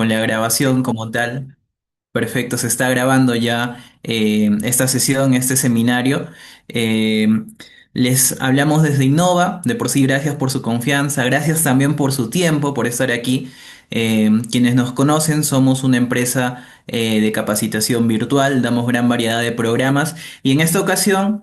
con la grabación como tal. Perfecto, se está grabando ya esta sesión, este seminario. Eh, Les hablamos desde Innova, de por sí gracias por su confianza, gracias también por su tiempo, por estar aquí. Quienes nos conocen, somos una empresa de capacitación virtual, damos gran variedad de programas y en esta ocasión,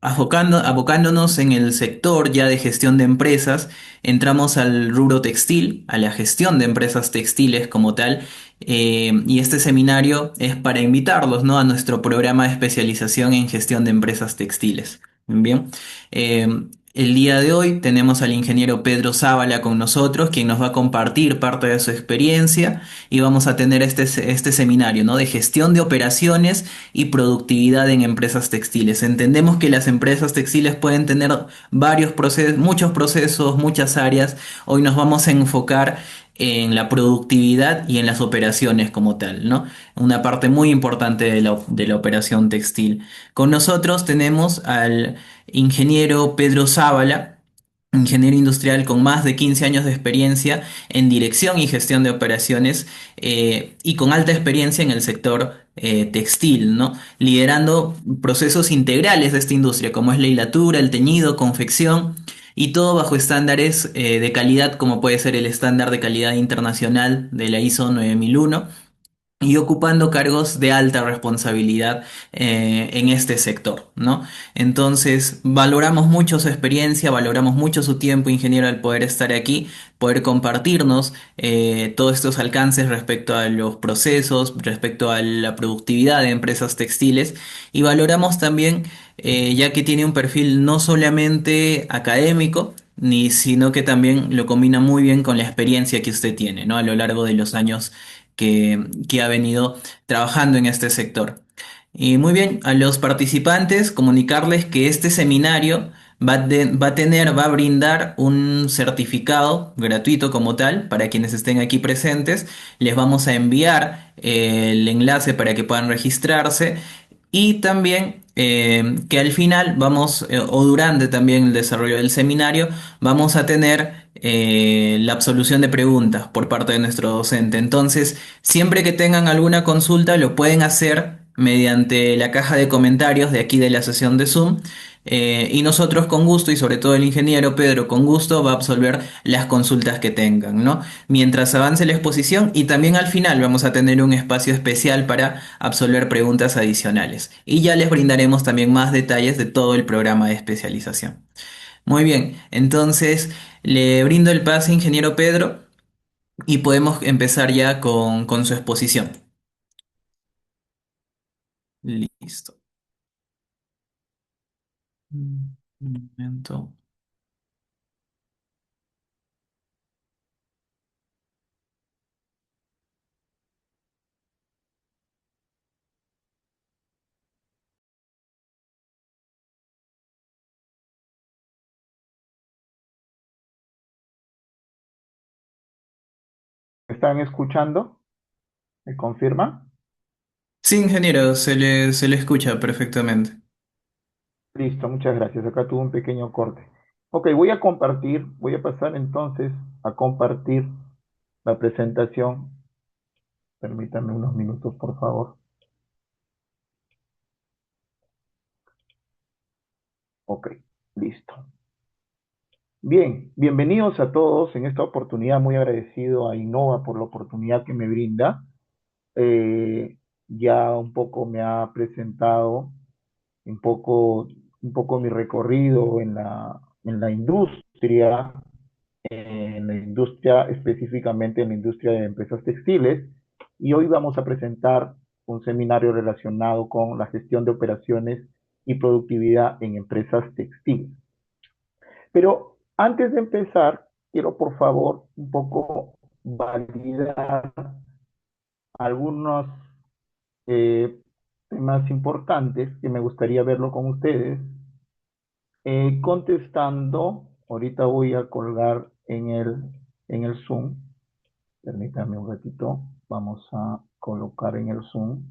abocándonos en el sector ya de gestión de empresas, entramos al rubro textil, a la gestión de empresas textiles como tal. Y este seminario es para invitarlos, ¿no?, a nuestro programa de especialización en gestión de empresas textiles. Bien. Eh, el día de hoy tenemos al ingeniero Pedro Zábala con nosotros, quien nos va a compartir parte de su experiencia y vamos a tener este seminario, ¿no?, de gestión de operaciones y productividad en empresas textiles. Entendemos que las empresas textiles pueden tener varios procesos, muchos procesos, muchas áreas. Hoy nos vamos a enfocar en la productividad y en las operaciones como tal, ¿no? Una parte muy importante de la operación textil. Con nosotros tenemos al ingeniero Pedro Zábala, ingeniero industrial con más de 15 años de experiencia en dirección y gestión de operaciones, y con alta experiencia en el sector textil, ¿no? Liderando procesos integrales de esta industria, como es la hilatura, el teñido, confección, y todo bajo estándares de calidad, como puede ser el estándar de calidad internacional de la ISO 9001 y ocupando cargos de alta responsabilidad en este sector, ¿no? Entonces, valoramos mucho su experiencia, valoramos mucho su tiempo, ingeniero, al poder estar aquí, poder compartirnos todos estos alcances respecto a los procesos, respecto a la productividad de empresas textiles, y valoramos también, ya que tiene un perfil no solamente académico, sino que también lo combina muy bien con la experiencia que usted tiene, ¿no?, a lo largo de los años que ha venido trabajando en este sector. Y muy bien, a los participantes comunicarles que este seminario va a brindar un certificado gratuito como tal para quienes estén aquí presentes. Les vamos a enviar el enlace para que puedan registrarse y también que al final vamos, o durante también el desarrollo del seminario, vamos a tener la absolución de preguntas por parte de nuestro docente. Entonces, siempre que tengan alguna consulta, lo pueden hacer mediante la caja de comentarios de aquí de la sesión de Zoom. Y nosotros con gusto, y sobre todo el ingeniero Pedro con gusto, va a absolver las consultas que tengan, ¿no? Mientras avance la exposición, y también al final vamos a tener un espacio especial para absolver preguntas adicionales. Y ya les brindaremos también más detalles de todo el programa de especialización. Muy bien, entonces le brindo el pase, ingeniero Pedro, y podemos empezar ya con su exposición. Listo. Un momento. ¿Me están escuchando? ¿Me confirma? Sí, ingeniero, se le escucha perfectamente. Listo, muchas gracias. Acá tuve un pequeño corte. Ok, voy a pasar entonces a compartir la presentación. Permítanme unos minutos, por favor. Ok, listo. Bien, bienvenidos a todos. En esta oportunidad, muy agradecido a Innova por la oportunidad que me brinda. Eh, ya un poco me ha presentado un poco, un poco mi recorrido en la industria, específicamente en la industria de empresas textiles, y hoy vamos a presentar un seminario relacionado con la gestión de operaciones y productividad en empresas textiles. Pero antes de empezar, quiero por favor un poco validar algunos eh, temas importantes que me gustaría verlo con ustedes. Contestando, ahorita voy a colgar en el Zoom. Permítanme un ratito. Vamos a colocar en el Zoom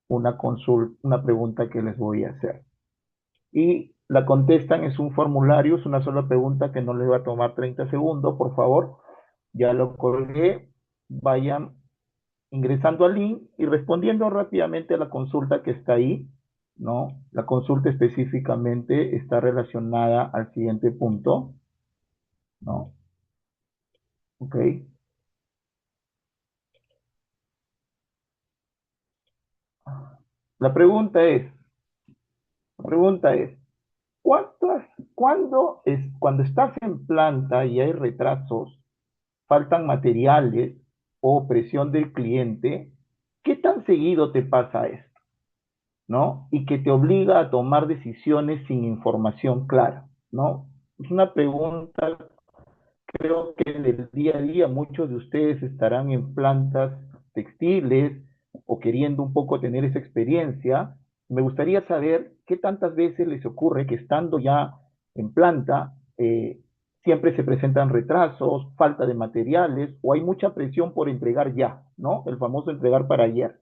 una consulta, una pregunta que les voy a hacer. Y La contestan, es un formulario, es una sola pregunta que no les va a tomar 30 segundos, por favor. Ya lo colgué. Vayan ingresando al link y respondiendo rápidamente a la consulta que está ahí, ¿no? La consulta específicamente está relacionada al siguiente punto, ¿no? ¿Ok? La pregunta es, la pregunta es, ¿cuántas, cuando estás en planta y hay retrasos, faltan materiales o presión del cliente, qué tan seguido te pasa esto? ¿No? Y que te obliga a tomar decisiones sin información clara, ¿no? Es una pregunta, creo que del día a día muchos de ustedes estarán en plantas textiles o queriendo un poco tener esa experiencia. Me gustaría saber qué tantas veces les ocurre que estando ya en planta, siempre se presentan retrasos, falta de materiales o hay mucha presión por entregar ya, ¿no? El famoso entregar para ayer.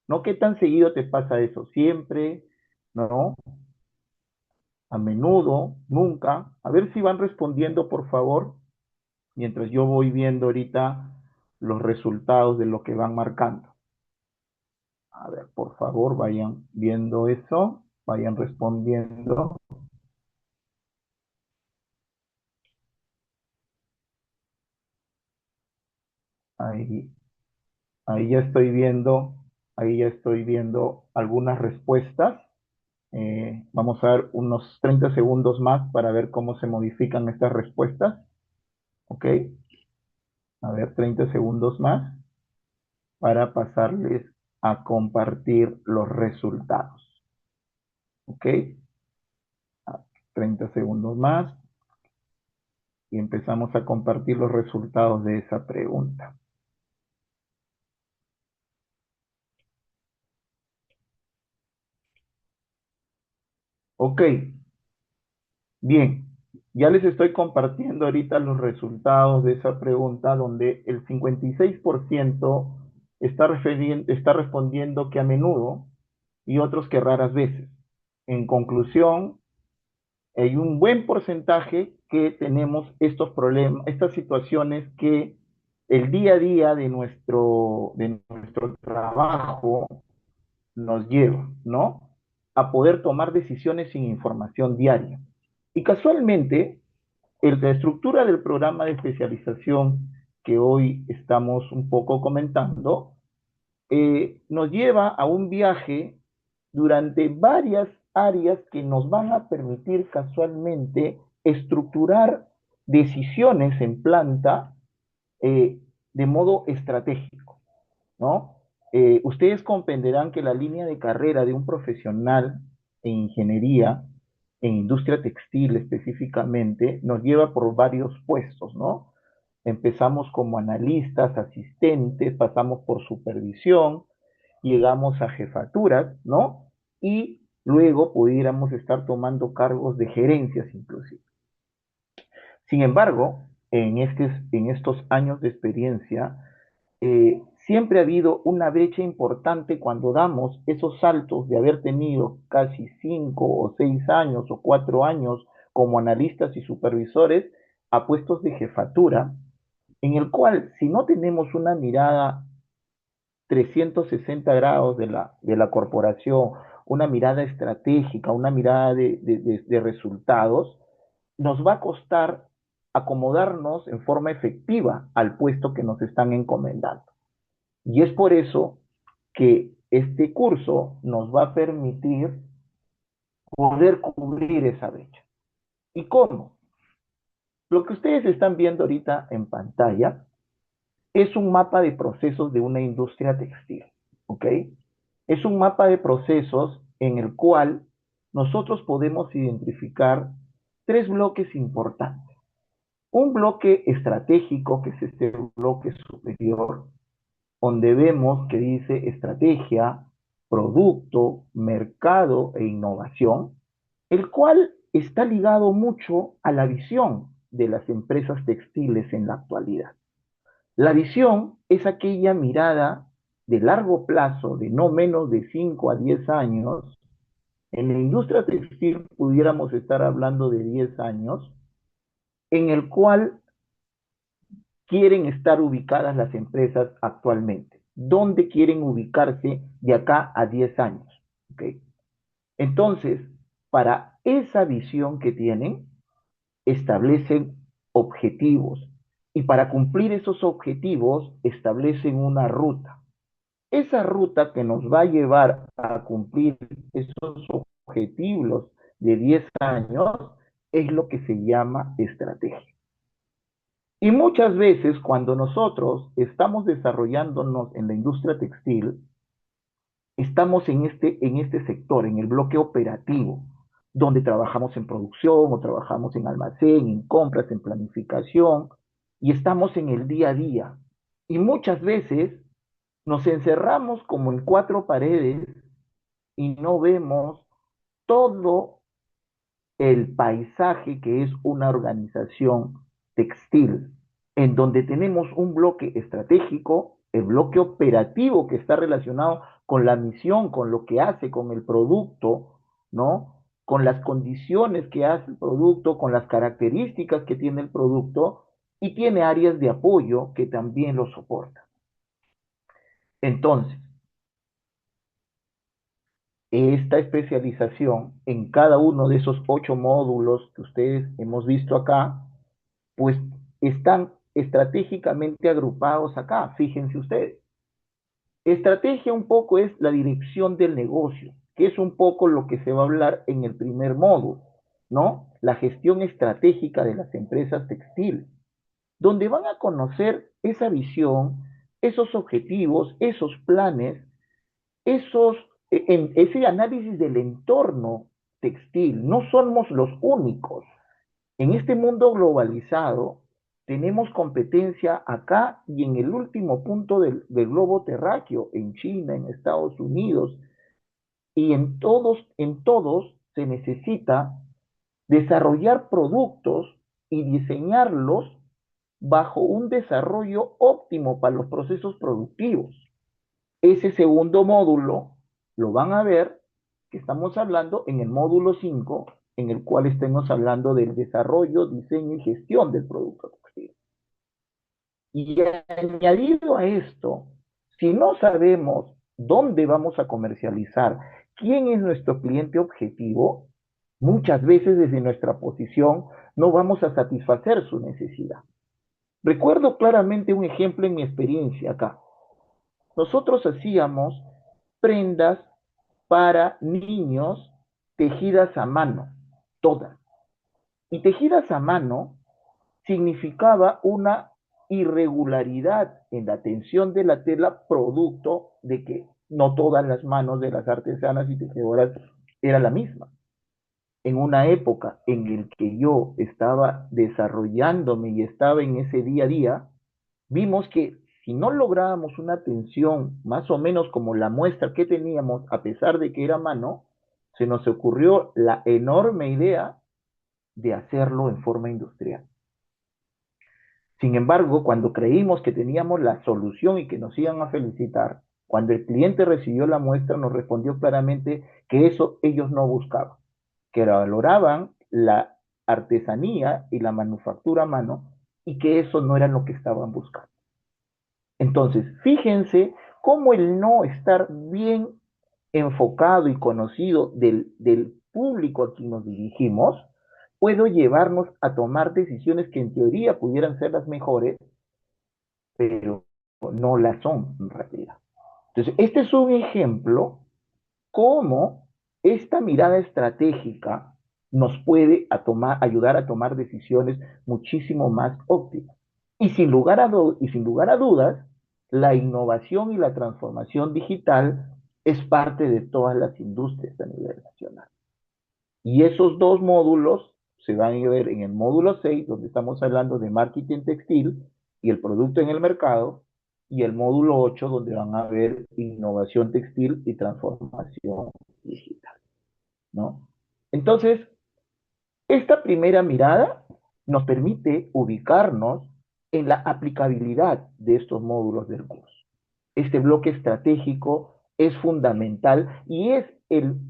¿No? ¿Qué tan seguido te pasa eso? ¿Siempre? ¿No? ¿A menudo? ¿Nunca? A ver si van respondiendo, por favor, mientras yo voy viendo ahorita los resultados de lo que van marcando. A ver, por favor, vayan viendo eso, vayan respondiendo. Ahí, ahí ya estoy viendo, ahí ya estoy viendo algunas respuestas. Vamos a ver unos 30 segundos más para ver cómo se modifican estas respuestas. ¿Ok? A ver, 30 segundos más para pasarles a compartir los resultados. ¿Ok? 30 segundos más y empezamos a compartir los resultados de esa pregunta. Ok, bien. Ya les estoy compartiendo ahorita los resultados de esa pregunta donde el 56% está respondiendo que a menudo y otros que raras veces. En conclusión, hay un buen porcentaje que tenemos estos problemas, estas situaciones que el día a día de nuestro trabajo nos lleva, ¿no? A poder tomar decisiones sin información diaria. Y casualmente, la estructura del programa de especialización que hoy estamos un poco comentando nos lleva a un viaje durante varias áreas que nos van a permitir casualmente estructurar decisiones en planta eh, de modo estratégico, ¿no? Ustedes comprenderán que la línea de carrera de un profesional en ingeniería, en industria textil específicamente, nos lleva por varios puestos, ¿no? Empezamos como analistas, asistentes, pasamos por supervisión, llegamos a jefaturas, ¿no? Y luego pudiéramos estar tomando cargos de gerencias inclusive. Sin embargo, en estos años de experiencia, siempre ha habido una brecha importante cuando damos esos saltos de haber tenido casi 5 o 6 años o 4 años como analistas y supervisores a puestos de jefatura, en el cual si no tenemos una mirada 360 grados de la corporación, una mirada estratégica, una mirada de resultados, nos va a costar acomodarnos en forma efectiva al puesto que nos están encomendando. Y es por eso que este curso nos va a permitir poder cubrir esa brecha. ¿Y cómo? Lo que ustedes están viendo ahorita en pantalla es un mapa de procesos de una industria textil, ¿ok? Es un mapa de procesos en el cual nosotros podemos identificar tres bloques importantes. Un bloque estratégico, que es este bloque superior, donde vemos que dice estrategia, producto, mercado e innovación, el cual está ligado mucho a la visión de las empresas textiles en la actualidad. La visión es aquella mirada de largo plazo, de no menos de 5 a 10 años, En la industria textil pudiéramos estar hablando de 10 años, en el cual quieren estar ubicadas las empresas actualmente. ¿Dónde quieren ubicarse de acá a 10 años? ¿Okay? Entonces, para esa visión que tienen, establecen objetivos y para cumplir esos objetivos establecen una ruta. Esa ruta que nos va a llevar a cumplir esos objetivos de 10 años es lo que se llama estrategia. Y muchas veces cuando nosotros estamos desarrollándonos en la industria textil, estamos en este sector, en el bloque operativo, donde trabajamos en producción o trabajamos en almacén, en compras, en planificación, y estamos en el día a día. Y muchas veces nos encerramos como en cuatro paredes y no vemos todo el paisaje que es una organización textil, en donde tenemos un bloque estratégico, el bloque operativo que está relacionado con la misión, con lo que hace, con el producto, ¿no? Con las condiciones que hace el producto, con las características que tiene el producto, y tiene áreas de apoyo que también lo soportan. Entonces, esta especialización en cada uno de esos 8 módulos que ustedes hemos visto acá, pues están estratégicamente agrupados acá, fíjense ustedes. Estrategia un poco es la dirección del negocio, que es un poco lo que se va a hablar en el primer módulo, ¿no? La gestión estratégica de las empresas textiles, donde van a conocer esa visión, esos objetivos, esos planes, esos, ese análisis del entorno textil. No somos los únicos. En este mundo globalizado, tenemos competencia acá y en el último punto del globo terráqueo, en China, en Estados Unidos, y en todos se necesita desarrollar productos y diseñarlos bajo un desarrollo óptimo para los procesos productivos. Ese segundo módulo lo van a ver que estamos hablando en el módulo 5, en el cual estemos hablando del desarrollo, diseño y gestión del producto textil. Y añadido a esto, si no sabemos dónde vamos a comercializar, quién es nuestro cliente objetivo, muchas veces desde nuestra posición no vamos a satisfacer su necesidad. Recuerdo claramente un ejemplo en mi experiencia acá. Nosotros hacíamos prendas para niños tejidas a mano, todas. Y tejidas a mano significaba una irregularidad en la tensión de la tela, producto de que no todas las manos de las artesanas y tejedoras era la misma. En una época en la que yo estaba desarrollándome y estaba en ese día a día, vimos que si no lográbamos una tensión más o menos como la muestra que teníamos, a pesar de que era mano, se nos ocurrió la enorme idea de hacerlo en forma industrial. Sin embargo, cuando creímos que teníamos la solución y que nos iban a felicitar, cuando el cliente recibió la muestra nos respondió claramente que eso ellos no buscaban, que valoraban la artesanía y la manufactura a mano y que eso no era lo que estaban buscando. Entonces, fíjense cómo el no estar bien enfocado y conocido del público a quien nos dirigimos puede llevarnos a tomar decisiones que en teoría pudieran ser las mejores, pero no las son en realidad. Entonces, este es un ejemplo cómo esta mirada estratégica nos puede ayudar a tomar decisiones muchísimo más óptimas. Y sin lugar a dudas, la innovación y la transformación digital es parte de todas las industrias a nivel nacional. Y esos 2 módulos se van a ver en el módulo 6, donde estamos hablando de marketing textil y el producto en el mercado, y el módulo 8, donde van a ver innovación textil y transformación digital, ¿no? Entonces, esta primera mirada nos permite ubicarnos en la aplicabilidad de estos módulos del curso. Este bloque estratégico es fundamental y es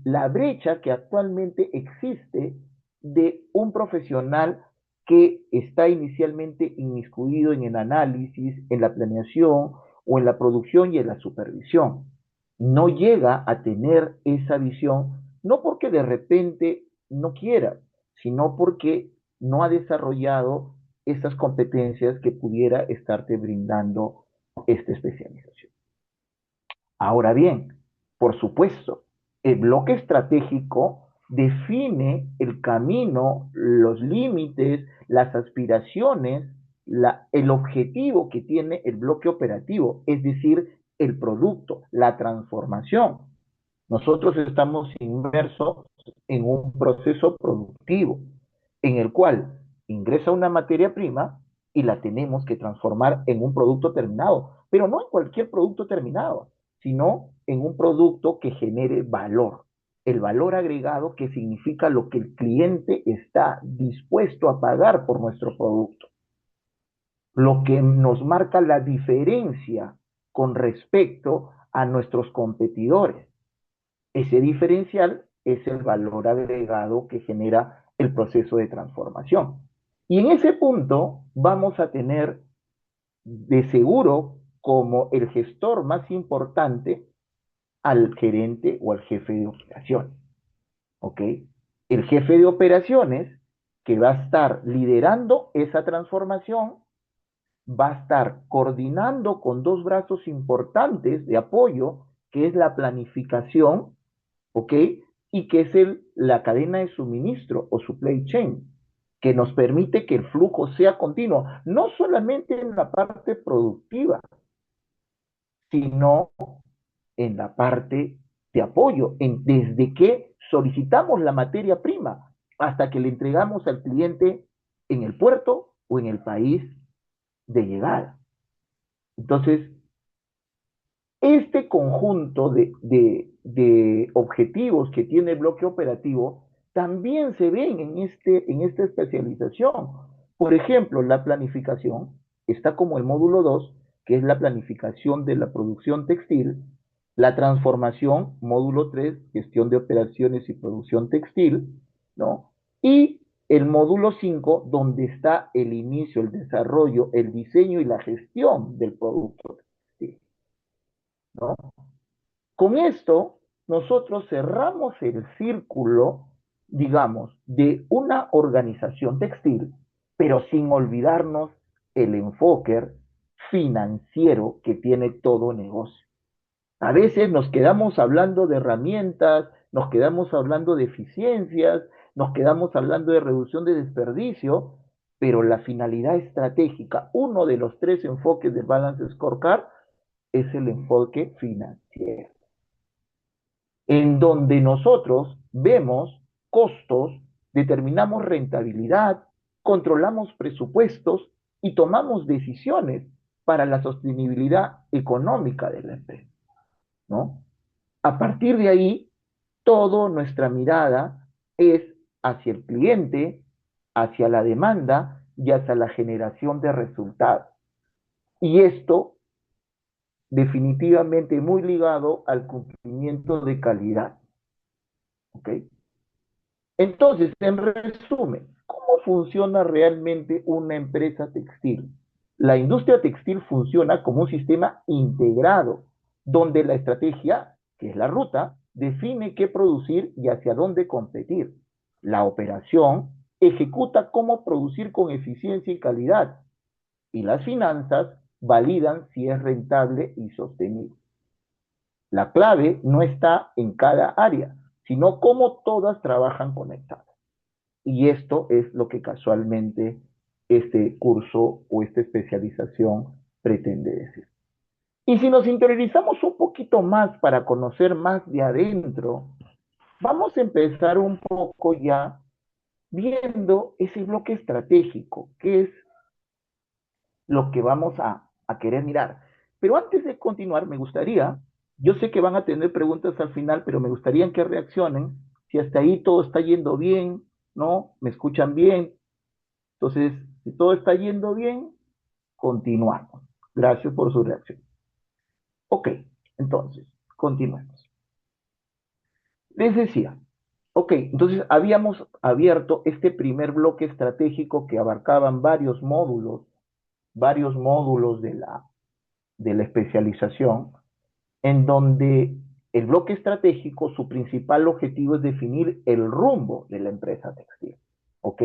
la brecha que actualmente existe de un profesional que está inicialmente inmiscuido en el análisis, en la planeación o en la producción y en la supervisión. No llega a tener esa visión, no porque de repente no quiera, sino porque no ha desarrollado esas competencias que pudiera estarte brindando esta especialización. Ahora bien, por supuesto, el bloque estratégico define el camino, los límites, las aspiraciones, el objetivo que tiene el bloque operativo, es decir, el producto, la transformación. Nosotros estamos inmersos en un proceso productivo en el cual ingresa una materia prima y la tenemos que transformar en un producto terminado, pero no en cualquier producto terminado, sino en un producto que genere valor. El valor agregado que significa lo que el cliente está dispuesto a pagar por nuestro producto, lo que nos marca la diferencia con respecto a nuestros competidores. Ese diferencial es el valor agregado que genera el proceso de transformación. Y en ese punto vamos a tener de seguro como el gestor más importante al gerente o al jefe de operaciones. ¿Ok? El jefe de operaciones que va a estar liderando esa transformación, va a estar coordinando con dos brazos importantes de apoyo, que es la planificación, ¿ok? Y que es la cadena de suministro o supply chain, que nos permite que el flujo sea continuo, no solamente en la parte productiva, sino en la parte de apoyo, desde que solicitamos la materia prima hasta que le entregamos al cliente en el puerto o en el país de llegada. Entonces, este conjunto de objetivos que tiene el bloque operativo también se ven en esta especialización. Por ejemplo, la planificación está como el módulo 2, que es la planificación de la producción textil, la transformación, módulo 3, gestión de operaciones y producción textil, ¿no? Y el módulo 5, donde está el inicio, el desarrollo, el diseño y la gestión del producto textil, ¿no? Con esto, nosotros cerramos el círculo, digamos, de una organización textil, pero sin olvidarnos el enfoque financiero que tiene todo negocio. A veces nos quedamos hablando de herramientas, nos quedamos hablando de eficiencias, nos quedamos hablando de reducción de desperdicio, pero la finalidad estratégica, uno de los tres enfoques del Balance Scorecard, es el enfoque financiero, en donde nosotros vemos costos, determinamos rentabilidad, controlamos presupuestos y tomamos decisiones para la sostenibilidad económica de la empresa, ¿no? A partir de ahí, toda nuestra mirada es hacia el cliente, hacia la demanda y hacia la generación de resultados. Y esto definitivamente muy ligado al cumplimiento de calidad. ¿Ok? Entonces, en resumen, ¿cómo funciona realmente una empresa textil? La industria textil funciona como un sistema integrado, donde la estrategia, que es la ruta, define qué producir y hacia dónde competir. La operación ejecuta cómo producir con eficiencia y calidad. Y las finanzas validan si es rentable y sostenible. La clave no está en cada área, sino cómo todas trabajan conectadas. Y esto es lo que casualmente este curso o esta especialización pretende decir. Y si nos interiorizamos un poquito más para conocer más de adentro, vamos a empezar un poco ya viendo ese bloque estratégico, que es lo que vamos a querer mirar. Pero antes de continuar, me gustaría, yo sé que van a tener preguntas al final, pero me gustaría que reaccionen, si hasta ahí todo está yendo bien, ¿no? ¿Me escuchan bien? Entonces, si todo está yendo bien, continuamos. Gracias por su reacción. Ok, entonces, Continuemos. Les decía, ok, entonces habíamos abierto este primer bloque estratégico que abarcaban varios módulos de la especialización, en donde el bloque estratégico, su principal objetivo es definir el rumbo de la empresa textil, ¿ok?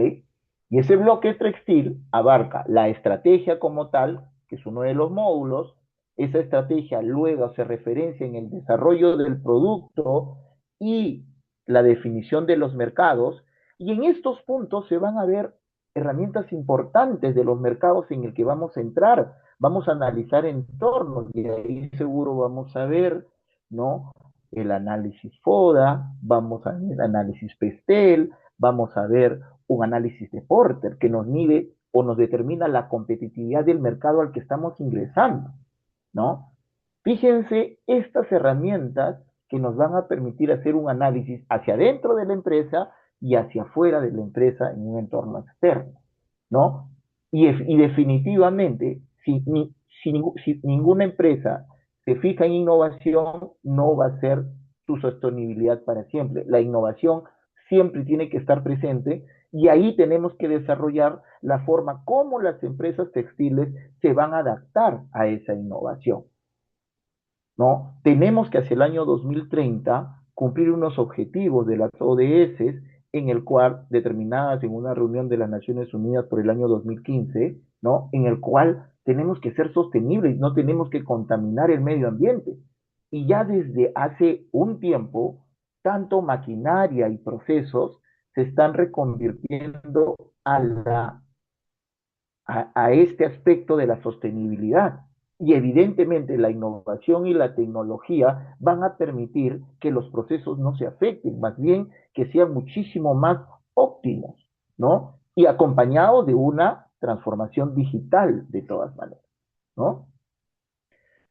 Y ese bloque textil abarca la estrategia como tal, que es uno de los módulos. Esa estrategia luego se referencia en el desarrollo del producto y la definición de los mercados, y en estos puntos se van a ver herramientas importantes de los mercados en el que vamos a entrar. Vamos a analizar entornos y ahí seguro vamos a ver, ¿no? El análisis FODA, vamos a ver el análisis PESTEL, vamos a ver un análisis de Porter que nos mide o nos determina la competitividad del mercado al que estamos ingresando, ¿no? Fíjense estas herramientas que nos van a permitir hacer un análisis hacia adentro de la empresa y hacia afuera de la empresa en un entorno externo, ¿no? Y definitivamente, si ninguna empresa se fija en innovación, no va a ser su sostenibilidad para siempre. La innovación siempre tiene que estar presente y ahí tenemos que desarrollar la forma como las empresas textiles se van a adaptar a esa innovación, ¿no? Tenemos que hacia el año 2030 cumplir unos objetivos de las ODS en el cual, determinadas en una reunión de las Naciones Unidas por el año 2015, ¿no? En el cual tenemos que ser sostenibles, no tenemos que contaminar el medio ambiente. Y ya desde hace un tiempo, tanto maquinaria y procesos se están reconvirtiendo a este aspecto de la sostenibilidad. Y evidentemente la innovación y la tecnología van a permitir que los procesos no se afecten, más bien que sean muchísimo más óptimos, ¿no? Y acompañados de una transformación digital de todas maneras, ¿no?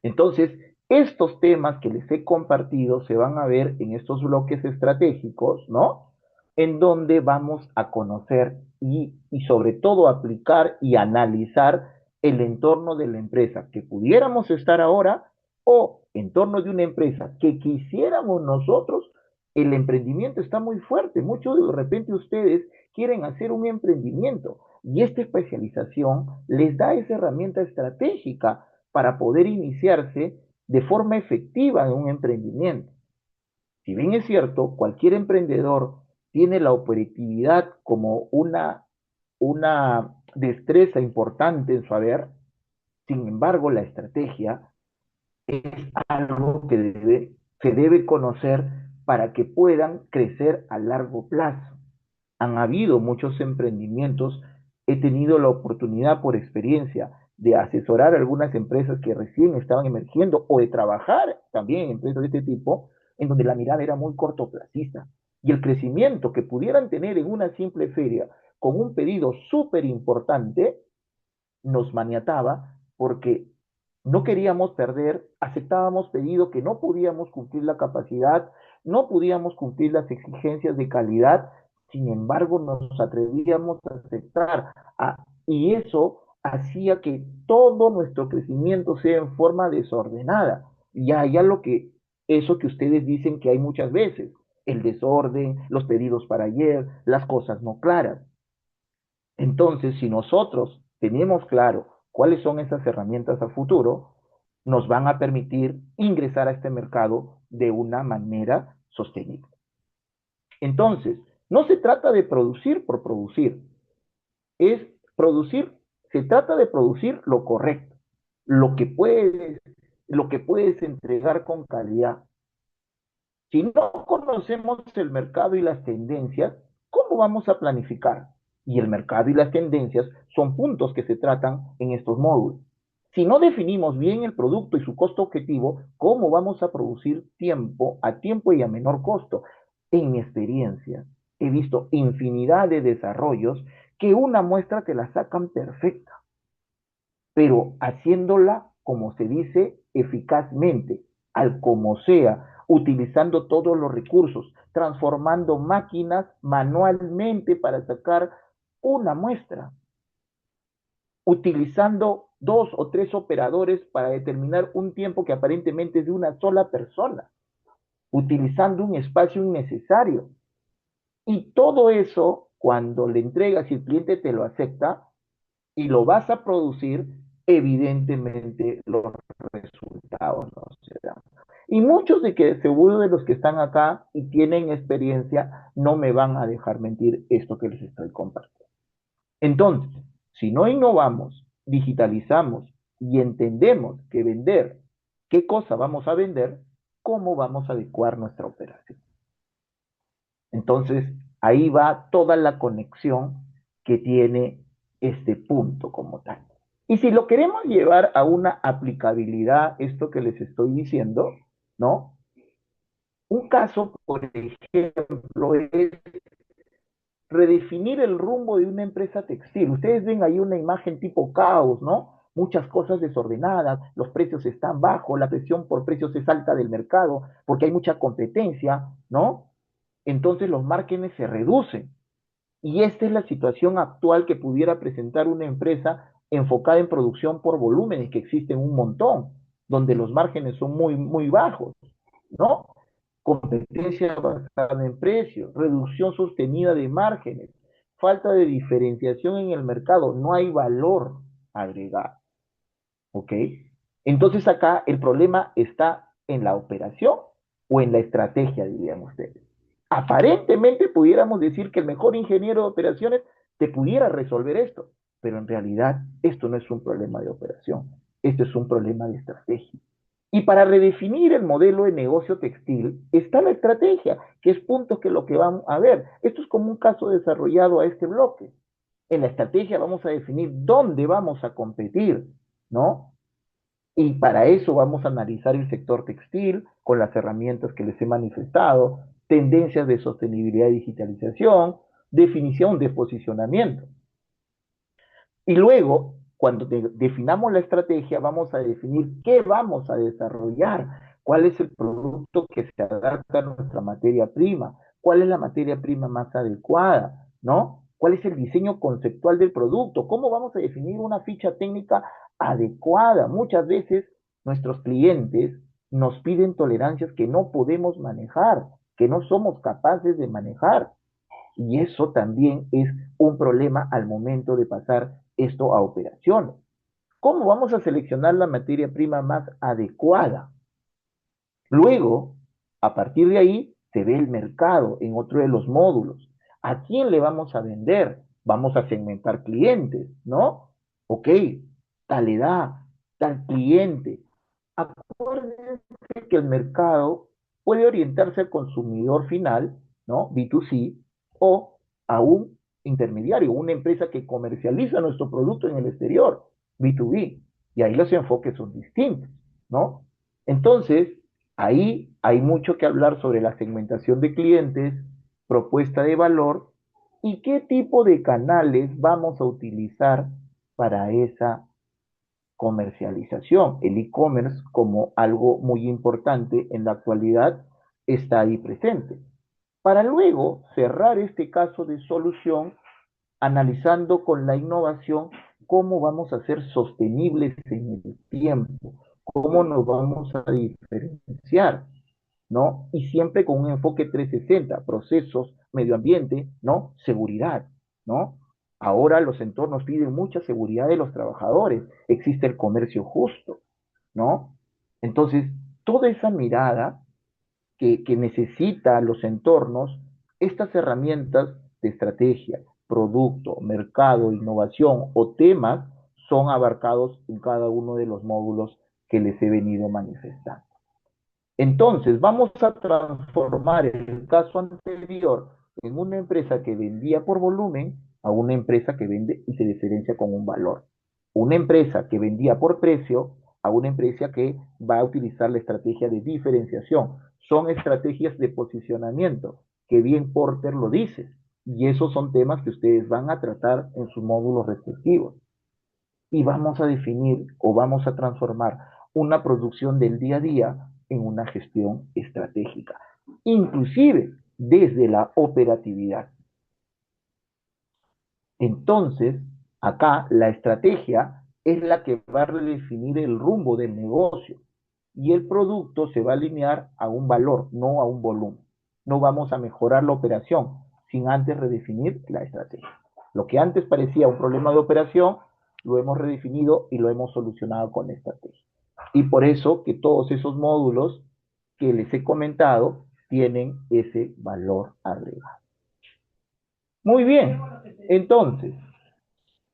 Entonces, estos temas que les he compartido se van a ver en estos bloques estratégicos, ¿no? En donde vamos a conocer y sobre todo aplicar y analizar el entorno de la empresa que pudiéramos estar ahora o entorno de una empresa que quisiéramos nosotros. El emprendimiento está muy fuerte. Muchos de repente ustedes quieren hacer un emprendimiento y esta especialización les da esa herramienta estratégica para poder iniciarse de forma efectiva en un emprendimiento. Si bien es cierto, cualquier emprendedor tiene la operatividad como una destreza importante en su haber, sin embargo, la estrategia es algo que se debe conocer para que puedan crecer a largo plazo. Han habido muchos emprendimientos, he tenido la oportunidad por experiencia de asesorar a algunas empresas que recién estaban emergiendo o de trabajar también en empresas de este tipo, en donde la mirada era muy cortoplacista. Y el crecimiento que pudieran tener en una simple feria con un pedido súper importante nos maniataba porque no queríamos perder, aceptábamos pedido que no podíamos cumplir la capacidad, no podíamos cumplir las exigencias de calidad, sin embargo nos atrevíamos a aceptar. Y eso hacía que todo nuestro crecimiento sea en forma desordenada. Ya eso que ustedes dicen que hay muchas veces, el desorden, los pedidos para ayer, las cosas no claras. Entonces, si nosotros tenemos claro cuáles son esas herramientas a futuro, nos van a permitir ingresar a este mercado de una manera sostenible. Entonces, no se trata de producir por producir, es producir, se trata de producir lo correcto, lo que puedes, lo que puedes entregar con calidad. Si no conocemos el mercado y las tendencias, ¿cómo vamos a planificar? Y el mercado y las tendencias son puntos que se tratan en estos módulos. Si no definimos bien el producto y su costo objetivo, ¿cómo vamos a producir a tiempo y a menor costo? En mi experiencia, he visto infinidad de desarrollos que una muestra te la sacan perfecta, pero haciéndola, como se dice, eficazmente, al como sea, utilizando todos los recursos, transformando máquinas manualmente para sacar una muestra, utilizando dos o tres operadores para determinar un tiempo que aparentemente es de una sola persona, utilizando un espacio innecesario. Y todo eso, cuando le entregas y el cliente te lo acepta y lo vas a producir, evidentemente los resultados no se dan. Y muchos de que seguro de los que están acá y tienen experiencia no me van a dejar mentir esto que les estoy compartiendo. Entonces, si no innovamos, digitalizamos y entendemos que vender, qué cosa vamos a vender, cómo vamos a adecuar nuestra operación. Entonces, ahí va toda la conexión que tiene este punto como tal. Y si lo queremos llevar a una aplicabilidad, esto que les estoy diciendo, ¿no? Un caso, por ejemplo, es redefinir el rumbo de una empresa textil. Ustedes ven ahí una imagen tipo caos, ¿no? Muchas cosas desordenadas, los precios están bajos, la presión por precios es alta del mercado porque hay mucha competencia, ¿no? Entonces los márgenes se reducen. Y esta es la situación actual que pudiera presentar una empresa enfocada en producción por volúmenes, que existen un montón, donde los márgenes son muy, muy bajos, ¿no? Competencia basada en precios, reducción sostenida de márgenes, falta de diferenciación en el mercado, no hay valor agregado, ¿ok? Entonces acá el problema está en la operación o en la estrategia, dirían ustedes. Aparentemente pudiéramos decir que el mejor ingeniero de operaciones te pudiera resolver esto, pero en realidad esto no es un problema de operación, esto es un problema de estrategia. Y para redefinir el modelo de negocio textil está la estrategia, que es puntos que lo que vamos a ver. Esto es como un caso desarrollado a este bloque. En la estrategia vamos a definir dónde vamos a competir, ¿no? Y para eso vamos a analizar el sector textil con las herramientas que les he manifestado, tendencias de sostenibilidad y digitalización, definición de posicionamiento. Y luego, cuando definamos la estrategia, vamos a definir qué vamos a desarrollar, cuál es el producto que se adapta a nuestra materia prima, cuál es la materia prima más adecuada, ¿no? ¿Cuál es el diseño conceptual del producto? ¿Cómo vamos a definir una ficha técnica adecuada? Muchas veces nuestros clientes nos piden tolerancias que no podemos manejar, que no somos capaces de manejar. Y eso también es un problema al momento de pasar esto a operaciones. ¿Cómo vamos a seleccionar la materia prima más adecuada? Luego, a partir de ahí, se ve el mercado en otro de los módulos. ¿A quién le vamos a vender? Vamos a segmentar clientes, ¿no? Ok, tal edad, tal cliente. Acuérdense que el mercado puede orientarse al consumidor final, ¿no? B2C, o a un intermediario, una empresa que comercializa nuestro producto en el exterior, B2B. Y ahí los enfoques son distintos, ¿no? Entonces, ahí hay mucho que hablar sobre la segmentación de clientes, propuesta de valor y qué tipo de canales vamos a utilizar para esa comercialización. El e-commerce, como algo muy importante en la actualidad, está ahí presente. Para luego cerrar este caso de solución, analizando con la innovación cómo vamos a ser sostenibles en el tiempo, cómo nos vamos a diferenciar, ¿no? Y siempre con un enfoque 360, procesos, medio ambiente, ¿no? Seguridad, ¿no? Ahora los entornos piden mucha seguridad de los trabajadores, existe el comercio justo, ¿no? Entonces, toda esa mirada que necesitan los entornos, estas herramientas de estrategia, producto, mercado, innovación o temas son abarcados en cada uno de los módulos que les he venido manifestando. Entonces, vamos a transformar el caso anterior en una empresa que vendía por volumen a una empresa que vende y se diferencia con un valor. Una empresa que vendía por precio a una empresa que va a utilizar la estrategia de diferenciación. Son estrategias de posicionamiento, que bien Porter lo dice. Y esos son temas que ustedes van a tratar en sus módulos respectivos. Y vamos a definir o vamos a transformar una producción del día a día en una gestión estratégica, inclusive desde la operatividad. Entonces, acá la estrategia es la que va a redefinir el rumbo del negocio y el producto se va a alinear a un valor, no a un volumen. No vamos a mejorar la operación sin antes redefinir la estrategia. Lo que antes parecía un problema de operación, lo hemos redefinido y lo hemos solucionado con la estrategia. Y por eso que todos esos módulos que les he comentado tienen ese valor agregado. Muy bien, entonces,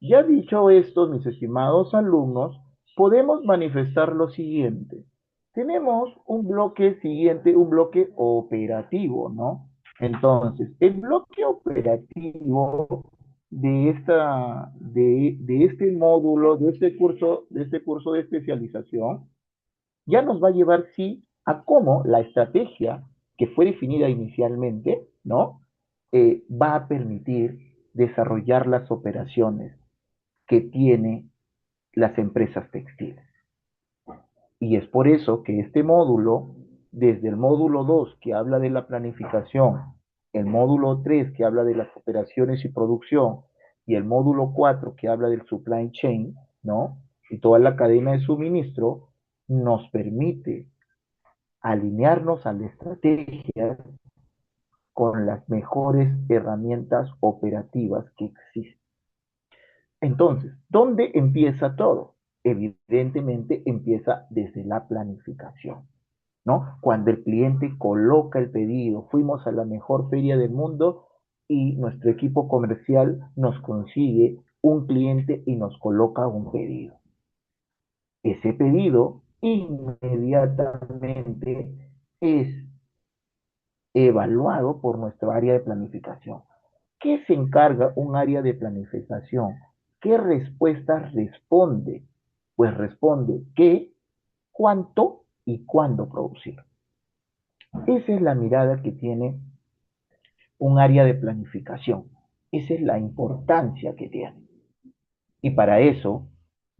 ya dicho esto, mis estimados alumnos, podemos manifestar lo siguiente. Tenemos un bloque siguiente, un bloque operativo, ¿no? Entonces, el bloque operativo de este módulo, de este curso de especialización, ya nos va a llevar, sí, a cómo la estrategia que fue definida inicialmente, ¿no? Va a permitir desarrollar las operaciones que tiene las empresas textiles. Y es por eso que este módulo, desde el módulo 2 que habla de la planificación, el módulo 3 que habla de las operaciones y producción, y el módulo 4 que habla del supply chain, ¿no? Y toda la cadena de suministro, nos permite alinearnos a la estrategia con las mejores herramientas operativas que existen. Entonces, ¿dónde empieza todo? Evidentemente empieza desde la planificación, ¿no? Cuando el cliente coloca el pedido, fuimos a la mejor feria del mundo y nuestro equipo comercial nos consigue un cliente y nos coloca un pedido. Ese pedido inmediatamente es evaluado por nuestro área de planificación. ¿Qué se encarga un área de planificación? ¿Qué respuestas responde? Pues responde qué, cuánto y cuándo producir. Esa es la mirada que tiene un área de planificación. Esa es la importancia que tiene. Y para eso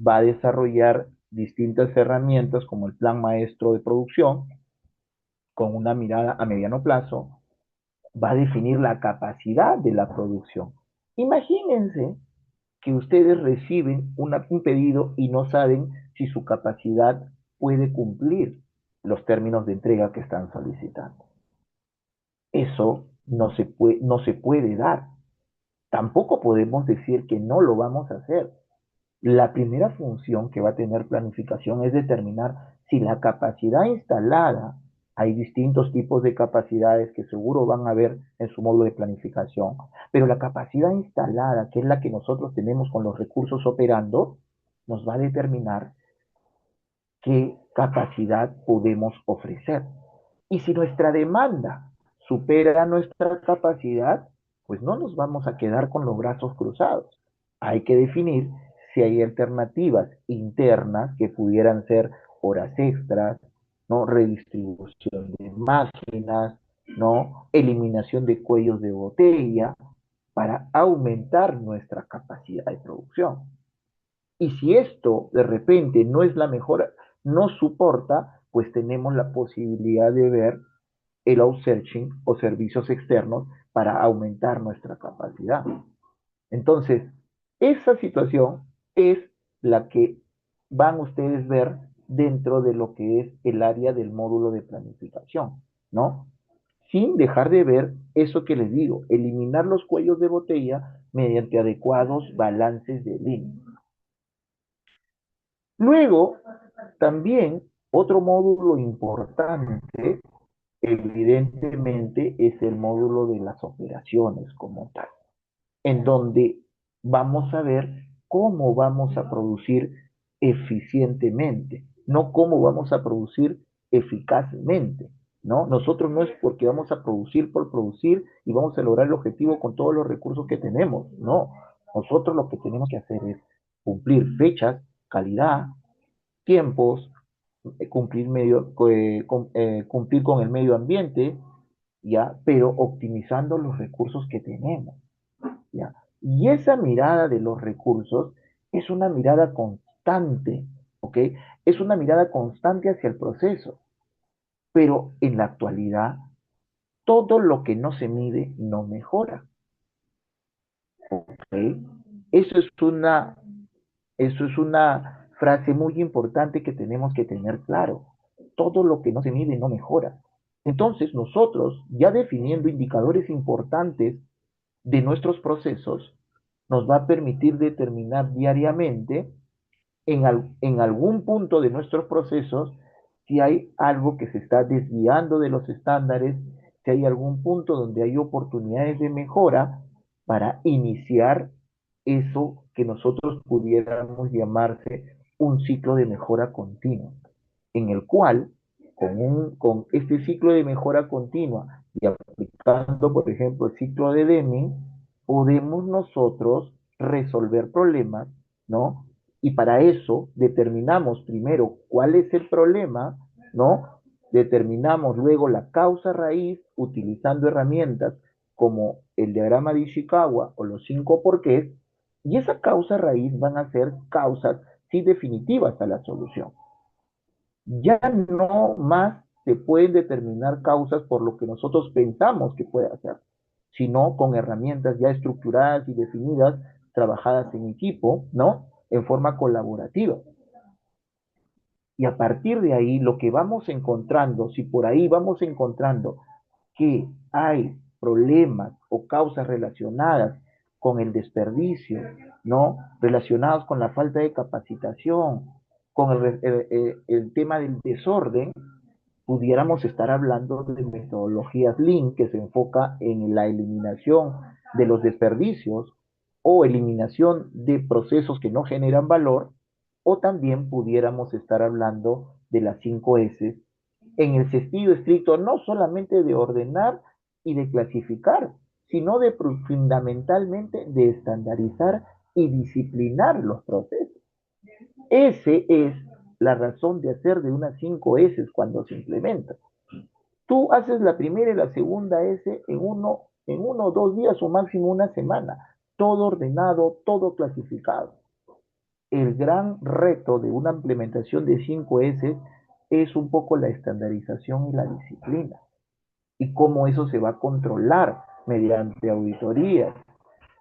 va a desarrollar distintas herramientas como el plan maestro de producción, con una mirada a mediano plazo, va a definir la capacidad de la producción. Imagínense que ustedes reciben un pedido y no saben si su capacidad puede cumplir los términos de entrega que están solicitando. Eso no se puede dar. Tampoco podemos decir que no lo vamos a hacer. La primera función que va a tener planificación es determinar si la capacidad instalada, hay distintos tipos de capacidades que seguro van a ver en su módulo de planificación, pero la capacidad instalada, que es la que nosotros tenemos con los recursos operando, nos va a determinar qué capacidad podemos ofrecer. Y si nuestra demanda supera nuestra capacidad, pues no nos vamos a quedar con los brazos cruzados. Hay que definir si hay alternativas internas que pudieran ser horas extras, ¿no? Redistribución de máquinas, ¿no? Eliminación de cuellos de botella para aumentar nuestra capacidad de producción. Y si esto de repente no es la mejor, no soporta, pues tenemos la posibilidad de ver el outsourcing o servicios externos para aumentar nuestra capacidad. Entonces, esa situación es la que van ustedes ver dentro de lo que es el área del módulo de planificación, ¿no? Sin dejar de ver eso que les digo, eliminar los cuellos de botella mediante adecuados balances de línea. Luego, también otro módulo importante, evidentemente, es el módulo de las operaciones como tal, en donde vamos a ver cómo vamos a producir eficientemente, no cómo vamos a producir eficazmente, ¿no? Nosotros no es porque vamos a producir por producir y vamos a lograr el objetivo con todos los recursos que tenemos, no. Nosotros lo que tenemos que hacer es cumplir fechas, calidad, tiempos, cumplir con el medio ambiente, ¿ya? Pero optimizando los recursos que tenemos, ¿ya? Y esa mirada de los recursos es una mirada constante, ¿ok? Es una mirada constante hacia el proceso, pero en la actualidad todo lo que no se mide no mejora, ¿ok? Eso es una Eso es una frase muy importante que tenemos que tener claro. Todo lo que no se mide no mejora. Entonces, nosotros, ya definiendo indicadores importantes de nuestros procesos, nos va a permitir determinar diariamente en algún punto de nuestros procesos si hay algo que se está desviando de los estándares, si hay algún punto donde hay oportunidades de mejora para iniciar eso que nosotros pudiéramos llamarse un ciclo de mejora continua, en el cual con este ciclo de mejora continua y aplicando, por ejemplo, el ciclo de Deming, podemos nosotros resolver problemas, ¿no? Y para eso determinamos primero cuál es el problema, ¿no? Determinamos luego la causa raíz utilizando herramientas como el diagrama de Ishikawa o los 5 porqués, y esa causa raíz van a ser causas sí definitivas a la solución. Ya no más se pueden determinar causas por lo que nosotros pensamos que puede hacer, sino con herramientas ya estructuradas y definidas, trabajadas en equipo, ¿no? En forma colaborativa. Y a partir de ahí, lo que vamos encontrando, si por ahí vamos encontrando que hay problemas o causas relacionadas con el desperdicio, ¿no? Relacionados con la falta de capacitación, con el tema del desorden, pudiéramos estar hablando de metodologías Lean que se enfoca en la eliminación de los desperdicios o eliminación de procesos que no generan valor, o también pudiéramos estar hablando de las 5 S en el sentido estricto no solamente de ordenar y de clasificar, sino de fundamentalmente de estandarizar y disciplinar los procesos. Ese es la razón de hacer de unas 5 S cuando se implementa. Tú haces la primera y la segunda S en uno o 2 días o máximo una semana, todo ordenado, todo clasificado. El gran reto de una implementación de 5 S es un poco la estandarización y la disciplina. Y cómo eso se va a controlar mediante auditorías,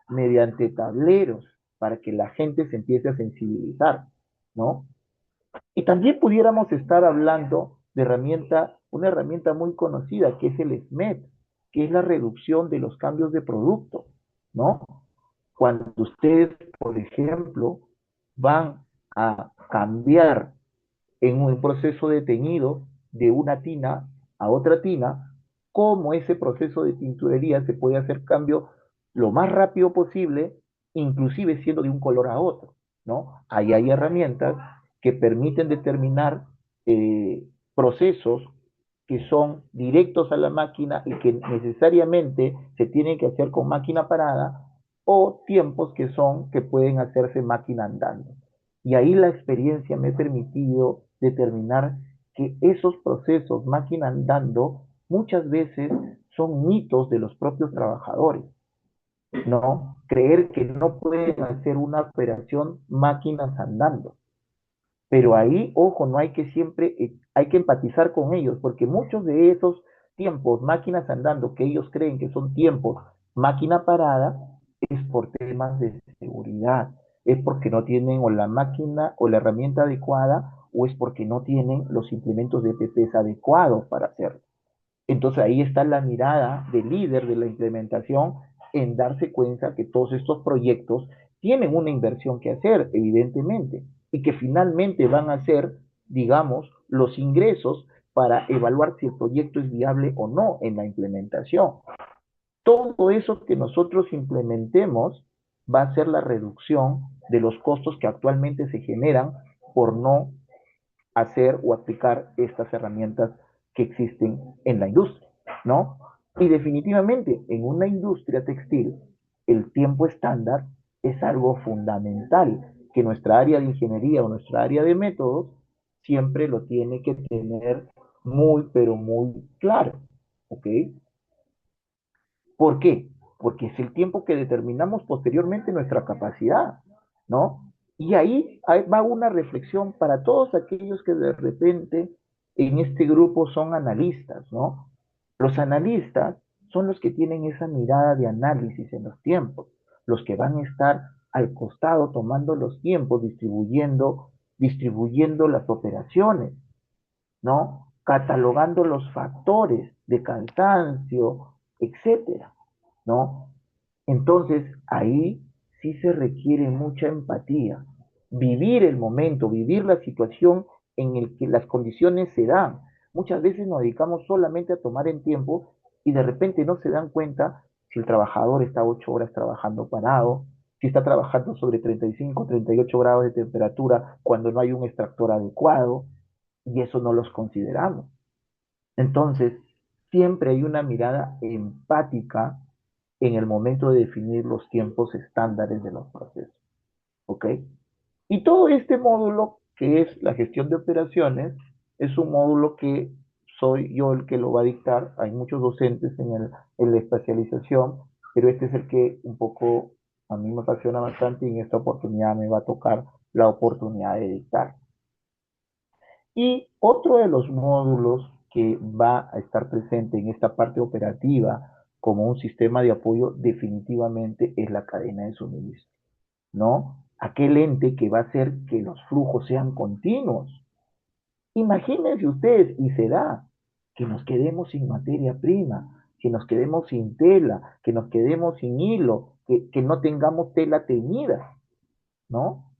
mediante tableros, para que la gente se empiece a sensibilizar, ¿no? Y también pudiéramos estar hablando de una herramienta muy conocida, que es el SMED, que es la reducción de los cambios de producto, ¿no? Cuando ustedes, por ejemplo, van a cambiar en un proceso de teñido de una tina a otra tina, cómo ese proceso de tinturería se puede hacer cambio lo más rápido posible, inclusive siendo de un color a otro, ¿no? Ahí hay herramientas que permiten determinar procesos que son directos a la máquina y que necesariamente se tienen que hacer con máquina parada, o tiempos que pueden hacerse máquina andando. Y ahí la experiencia me ha permitido determinar que esos procesos máquina andando muchas veces son mitos de los propios trabajadores, ¿no? Creer que no pueden hacer una operación máquinas andando. Pero ahí, ojo, no hay que siempre, hay que empatizar con ellos, porque muchos de esos tiempos, máquinas andando, que ellos creen que son tiempos, máquina parada, es por temas de seguridad, es porque no tienen o la máquina o la herramienta adecuada, o es porque no tienen los implementos de PPs adecuados para hacerlo. Entonces ahí está la mirada del líder de la implementación en darse cuenta que todos estos proyectos tienen una inversión que hacer, evidentemente, y que finalmente van a ser, digamos, los ingresos para evaluar si el proyecto es viable o no en la implementación. Todo eso que nosotros implementemos va a ser la reducción de los costos que actualmente se generan por no hacer o aplicar estas herramientas que existen en la industria, ¿no? Y definitivamente en una industria textil, el tiempo estándar es algo fundamental, que nuestra área de ingeniería o nuestra área de métodos siempre lo tiene que tener muy, pero muy claro, ¿ok? ¿Por qué? Porque es el tiempo que determinamos posteriormente nuestra capacidad, ¿no? Y ahí va una reflexión para todos aquellos que de repente en este grupo son analistas, ¿no? Los analistas son los que tienen esa mirada de análisis en los tiempos, los que van a estar al costado tomando los tiempos, distribuyendo las operaciones, ¿no? Catalogando los factores de cansancio, etcétera, ¿no? Entonces, ahí sí se requiere mucha empatía, vivir el momento, vivir la situación en el que las condiciones se dan. Muchas veces nos dedicamos solamente a tomar en tiempo y de repente no se dan cuenta si el trabajador está 8 horas trabajando parado, si está trabajando sobre 35, 38 grados de temperatura cuando no hay un extractor adecuado, y eso no los consideramos. Entonces, siempre hay una mirada empática en el momento de definir los tiempos estándares de los procesos. ¿Ok? Y todo este módulo, que es la gestión de operaciones, es un módulo que soy yo el que lo va a dictar. Hay muchos docentes en la especialización, pero este es el que un poco a mí me apasiona bastante y en esta oportunidad me va a tocar la oportunidad de dictar. Y otro de los módulos que va a estar presente en esta parte operativa como un sistema de apoyo definitivamente es la cadena de suministro, ¿no? Aquel ente que va a hacer que los flujos sean continuos. Imagínense ustedes, y se da, que nos quedemos sin materia prima, que nos quedemos sin tela, que nos quedemos sin hilo, que no tengamos tela teñida, ¿no?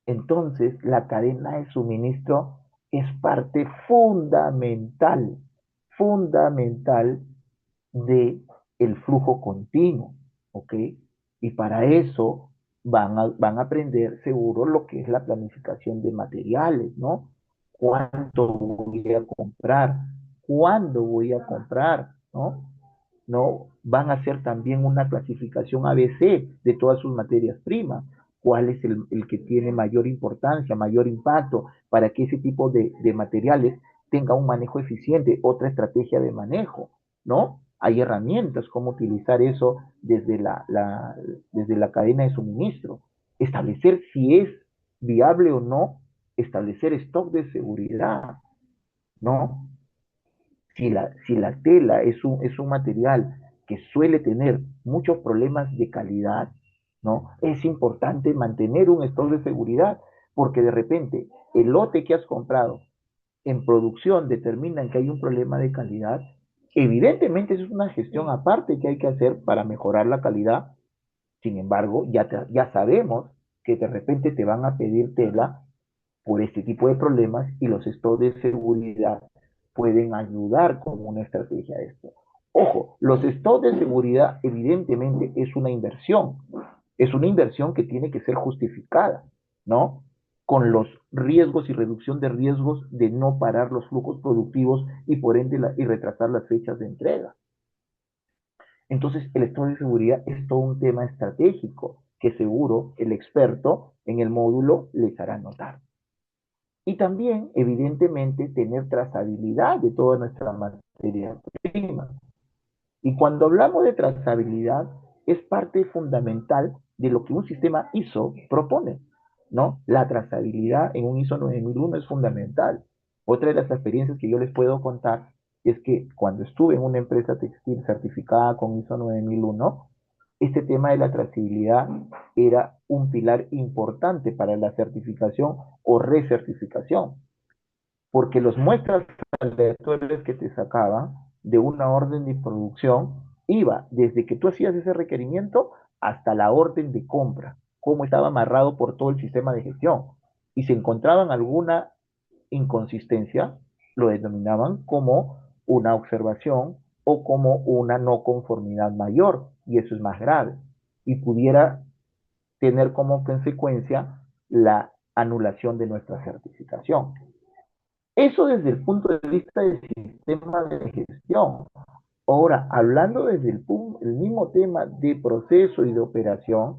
Entonces, la cadena de suministro es parte fundamental, fundamental de el flujo continuo, ¿ok? Y para eso van a aprender seguro lo que es la planificación de materiales, ¿no? ¿Cuánto voy a comprar? ¿Cuándo voy a comprar? ¿No? ¿No? Van a hacer también una clasificación ABC de todas sus materias primas. ¿Cuál es el que tiene mayor importancia, mayor impacto para que ese tipo de materiales tenga un manejo eficiente, otra estrategia de manejo, ¿no? Hay herramientas, cómo utilizar eso desde la cadena de suministro. Establecer si es viable o no, establecer stock de seguridad, ¿no? Si la tela es un material que suele tener muchos problemas de calidad, ¿no? Es importante mantener un stock de seguridad, porque de repente el lote que has comprado en producción determinan que hay un problema de calidad. Evidentemente eso es una gestión aparte que hay que hacer para mejorar la calidad. Sin embargo, ya sabemos que de repente te van a pedir tela por este tipo de problemas y los stocks de seguridad pueden ayudar como una estrategia a esto. Ojo, los stocks de seguridad evidentemente es una inversión que tiene que ser justificada, ¿no? Con los riesgos y reducción de riesgos de no parar los flujos productivos y por ende y retrasar las fechas de entrega. Entonces, el stock de seguridad es todo un tema estratégico que seguro el experto en el módulo les hará notar. Y también, evidentemente, tener trazabilidad de toda nuestra materia prima. Y cuando hablamos de trazabilidad, es parte fundamental de lo que un sistema ISO propone, ¿no? La trazabilidad en un ISO 9001 es fundamental. Otra de las experiencias que yo les puedo contar es que cuando estuve en una empresa textil certificada con ISO 9001, este tema de la trazabilidad era un pilar importante para la certificación o recertificación, porque los muestras aleatorias que te sacaban de una orden de producción iba desde que tú hacías ese requerimiento hasta la orden de compra, cómo estaba amarrado por todo el sistema de gestión. Y si encontraban alguna inconsistencia, lo denominaban como una observación o como una no conformidad mayor, y eso es más grave, y pudiera tener como consecuencia la anulación de nuestra certificación. Eso desde el punto de vista del sistema de gestión. Ahora, hablando desde el mismo tema de proceso y de operación,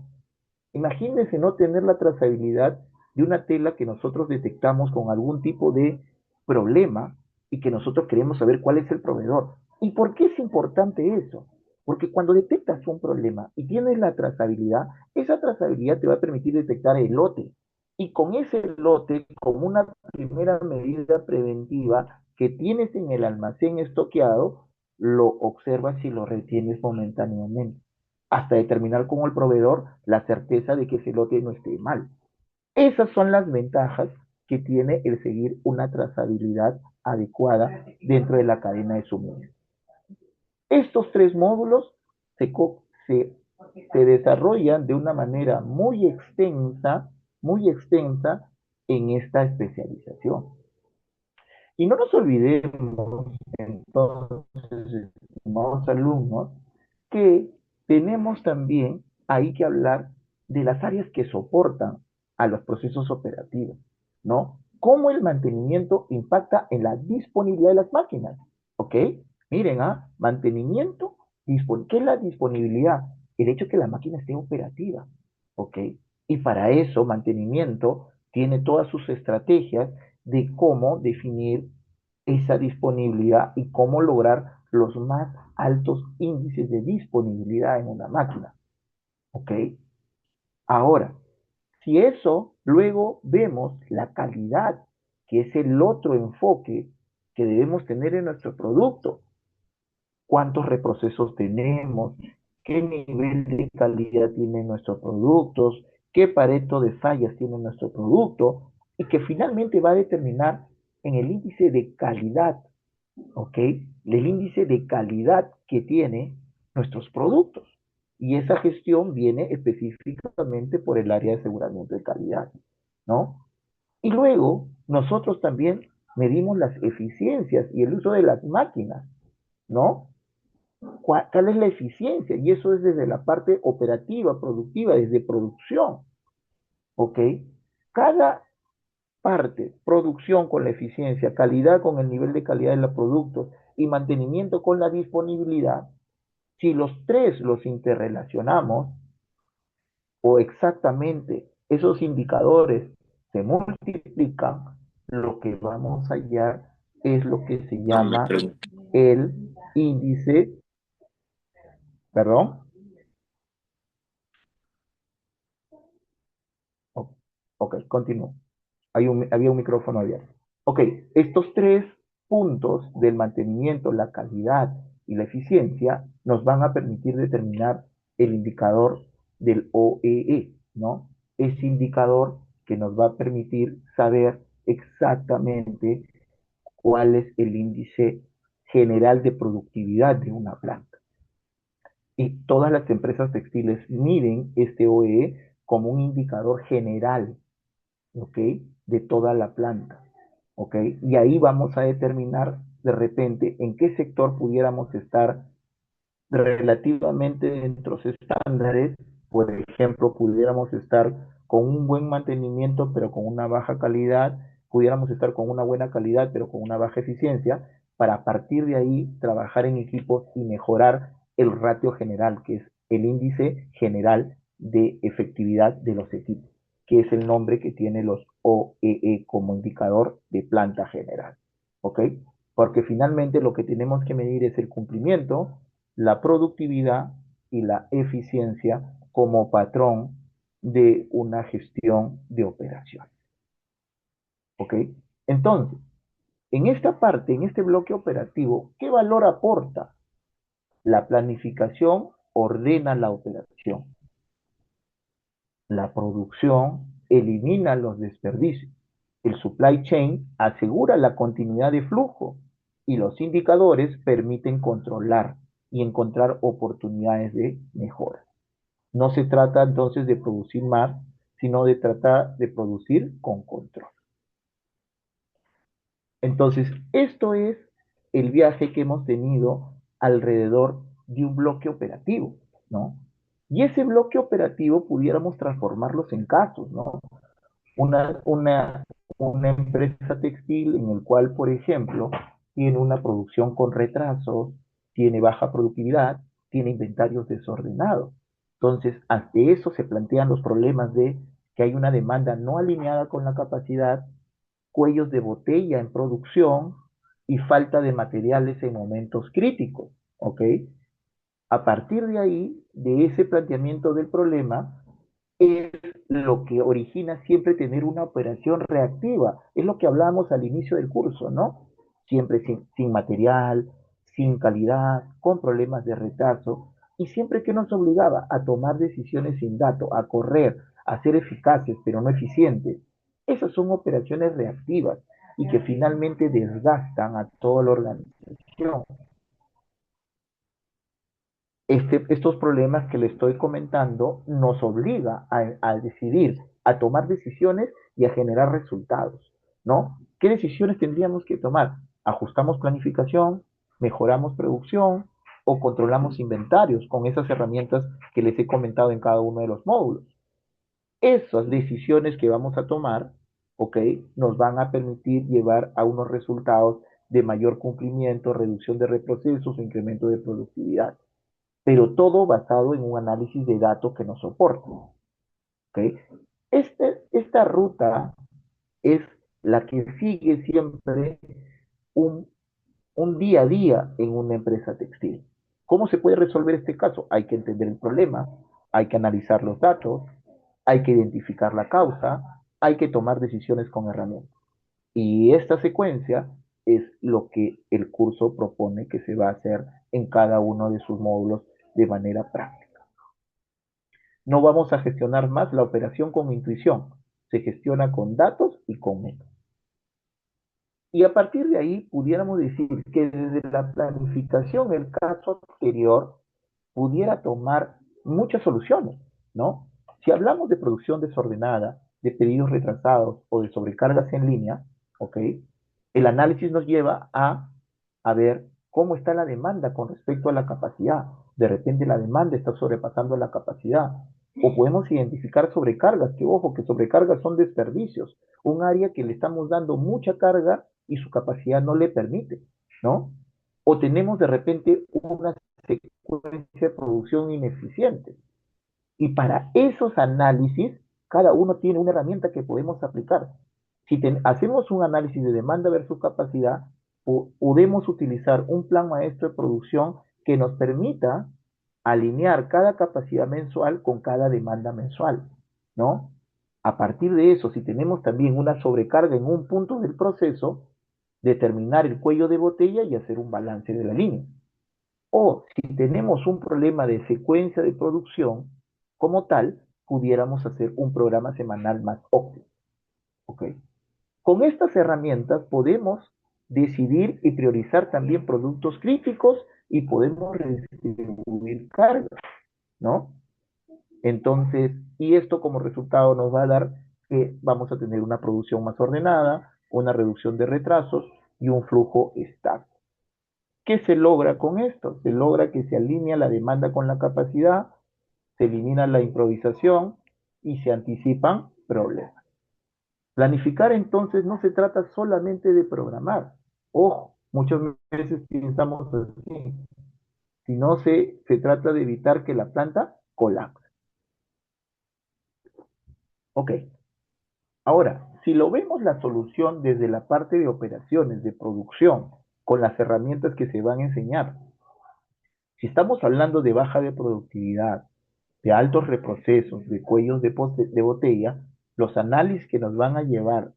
imagínense no tener la trazabilidad de una tela que nosotros detectamos con algún tipo de problema y que nosotros queremos saber cuál es el proveedor. ¿Y por qué es importante eso? Porque cuando detectas un problema y tienes la trazabilidad, esa trazabilidad te va a permitir detectar el lote. Y con ese lote, como una primera medida preventiva que tienes en el almacén estoqueado, lo observas y lo retienes momentáneamente. hasta determinar con el proveedor la certeza de que ese lote no esté mal. Esas son las ventajas que tiene el seguir una trazabilidad adecuada dentro de la cadena de suministro. Estos tres módulos se, se, se desarrollan de una manera muy extensa en esta especialización. Y no nos olvidemos, entonces, estimados alumnos, que tenemos también ahí que hablar de las áreas que soportan a los procesos operativos, ¿no? Cómo el mantenimiento impacta en la disponibilidad de las máquinas, ¿ok? Miren, mantenimiento, ¿qué es la disponibilidad? El hecho de que la máquina esté operativa, ¿ok? Y para eso, mantenimiento tiene todas sus estrategias de cómo definir esa disponibilidad y cómo lograr los más altos índices de disponibilidad en una máquina. ¿Ok? Ahora, si eso luego vemos la calidad, que es el otro enfoque que debemos tener en nuestro producto, cuántos reprocesos tenemos, qué nivel de calidad tienen nuestros productos, qué pareto de fallas tiene nuestro producto, y que finalmente va a determinar en el índice de calidad, ¿ok? El índice de calidad que tiene nuestros productos. Y esa gestión viene específicamente por el área de aseguramiento de calidad, ¿no? Y luego nosotros también medimos las eficiencias y el uso de las máquinas, ¿no? ¿Cuál es la eficiencia? Y eso es desde la parte operativa, productiva, desde producción, ¿ok? Cada parte, producción con la eficiencia, calidad con el nivel de calidad de los productos y mantenimiento con la disponibilidad, si los tres los interrelacionamos o exactamente esos indicadores se multiplican, lo que vamos a hallar es lo que se llama el índice, perdón, ok, continúo. Había un micrófono abierto. Ok, estos tres puntos del mantenimiento, la calidad y la eficiencia nos van a permitir determinar el indicador del OEE, ¿no? Ese indicador que nos va a permitir saber exactamente cuál es el índice general de productividad de una planta. Y todas las empresas textiles miden este OEE como un indicador general, ¿ok? De toda la planta, ¿ok? Y ahí vamos a determinar de repente en qué sector pudiéramos estar relativamente dentro de los estándares. Por ejemplo, pudiéramos estar con un buen mantenimiento pero con una baja calidad, pudiéramos estar con una buena calidad pero con una baja eficiencia, para a partir de ahí trabajar en equipos y mejorar el ratio general, que es el índice general de efectividad de los equipos, que es el nombre que tiene los OEE como indicador de planta general. ¿Ok? Porque finalmente lo que tenemos que medir es el cumplimiento, la productividad y la eficiencia como patrón de una gestión de operaciones. ¿Ok? Entonces, en esta parte, en este bloque operativo, ¿qué valor aporta? La planificación ordena la operación. La producción elimina los desperdicios. El supply chain asegura la continuidad de flujo y los indicadores permiten controlar y encontrar oportunidades de mejora. No se trata entonces de producir más, sino de tratar de producir con control. Entonces, esto es el viaje que hemos tenido alrededor de un bloque operativo, ¿no? Y ese bloque operativo pudiéramos transformarlos en casos, ¿no? Una, una, una empresa textil en el cual, por ejemplo, tiene una producción con retrasos, tiene baja productividad, tiene inventarios desordenados. Entonces, ante eso se plantean los problemas de que hay una demanda no alineada con la capacidad, cuellos de botella en producción y falta de materiales en momentos críticos, ¿ok? A partir de ahí, de ese planteamiento del problema, es lo que origina siempre tener una operación reactiva. Es lo que hablábamos al inicio del curso, ¿no? Siempre sin material, sin calidad, con problemas de retraso. Y siempre que nos obligaba a tomar decisiones sin dato, a correr, a ser eficaces pero no eficientes, esas son operaciones reactivas y que finalmente desgastan a toda la organización. Estos problemas que le estoy comentando nos obliga a decidir, a tomar decisiones y a generar resultados, ¿no? ¿Qué decisiones tendríamos que tomar? ¿Ajustamos planificación, mejoramos producción o controlamos inventarios con esas herramientas que les he comentado en cada uno de los módulos? Esas decisiones que vamos a tomar, ¿ok? Nos van a permitir llevar a unos resultados de mayor cumplimiento, reducción de reprocesos o incremento de productividad, pero todo basado en un análisis de datos que nos soporte. ¿Okay? Esta ruta es la que sigue siempre un, un día a día en una empresa textil. ¿Cómo se puede resolver este caso? Hay que entender el problema, hay que analizar los datos, hay que identificar la causa, hay que tomar decisiones con herramientas. Y esta secuencia es lo que el curso propone que se va a hacer en cada uno de sus módulos de manera práctica. No vamos a gestionar más la operación con intuición, se gestiona con datos y con métodos. Y a partir de ahí pudiéramos decir que desde la planificación, el caso anterior pudiera tomar muchas soluciones, ¿no? Si hablamos de producción desordenada, de pedidos retrasados o de sobrecargas en línea, ¿ok? El análisis nos lleva a ver cómo está la demanda con respecto a la capacidad. De repente la demanda está sobrepasando la capacidad. O podemos identificar sobrecargas, que ojo, que sobrecargas son desperdicios. Un área que le estamos dando mucha carga y su capacidad no le permite, ¿no? O tenemos de repente una secuencia de producción ineficiente. Y para esos análisis, cada uno tiene una herramienta que podemos aplicar. Si hacemos un análisis de demanda versus capacidad, podemos utilizar un plan maestro de producción que nos permita alinear cada capacidad mensual con cada demanda mensual, ¿no? A partir de eso, si tenemos también una sobrecarga en un punto del proceso, determinar el cuello de botella y hacer un balance de la línea. O si tenemos un problema de secuencia de producción, como tal, pudiéramos hacer un programa semanal más óptimo. ¿Okay? Con estas herramientas podemos decidir y priorizar también productos críticos y podemos redistribuir cargas, ¿no? Entonces, y esto como resultado nos va a dar que vamos a tener una producción más ordenada, una reducción de retrasos y un flujo estable. ¿Qué se logra con esto? Se logra que se alinea la demanda con la capacidad, se elimina la improvisación y se anticipan problemas. Planificar entonces no se trata solamente de programar. Ojo, muchas veces pensamos así, sino se trata de evitar que la planta colapse. Ok, ahora, si lo vemos la solución desde la parte de operaciones, de producción, con las herramientas que se van a enseñar, si estamos hablando de baja de productividad, de altos reprocesos, de cuellos de botella, los análisis que nos van a llevar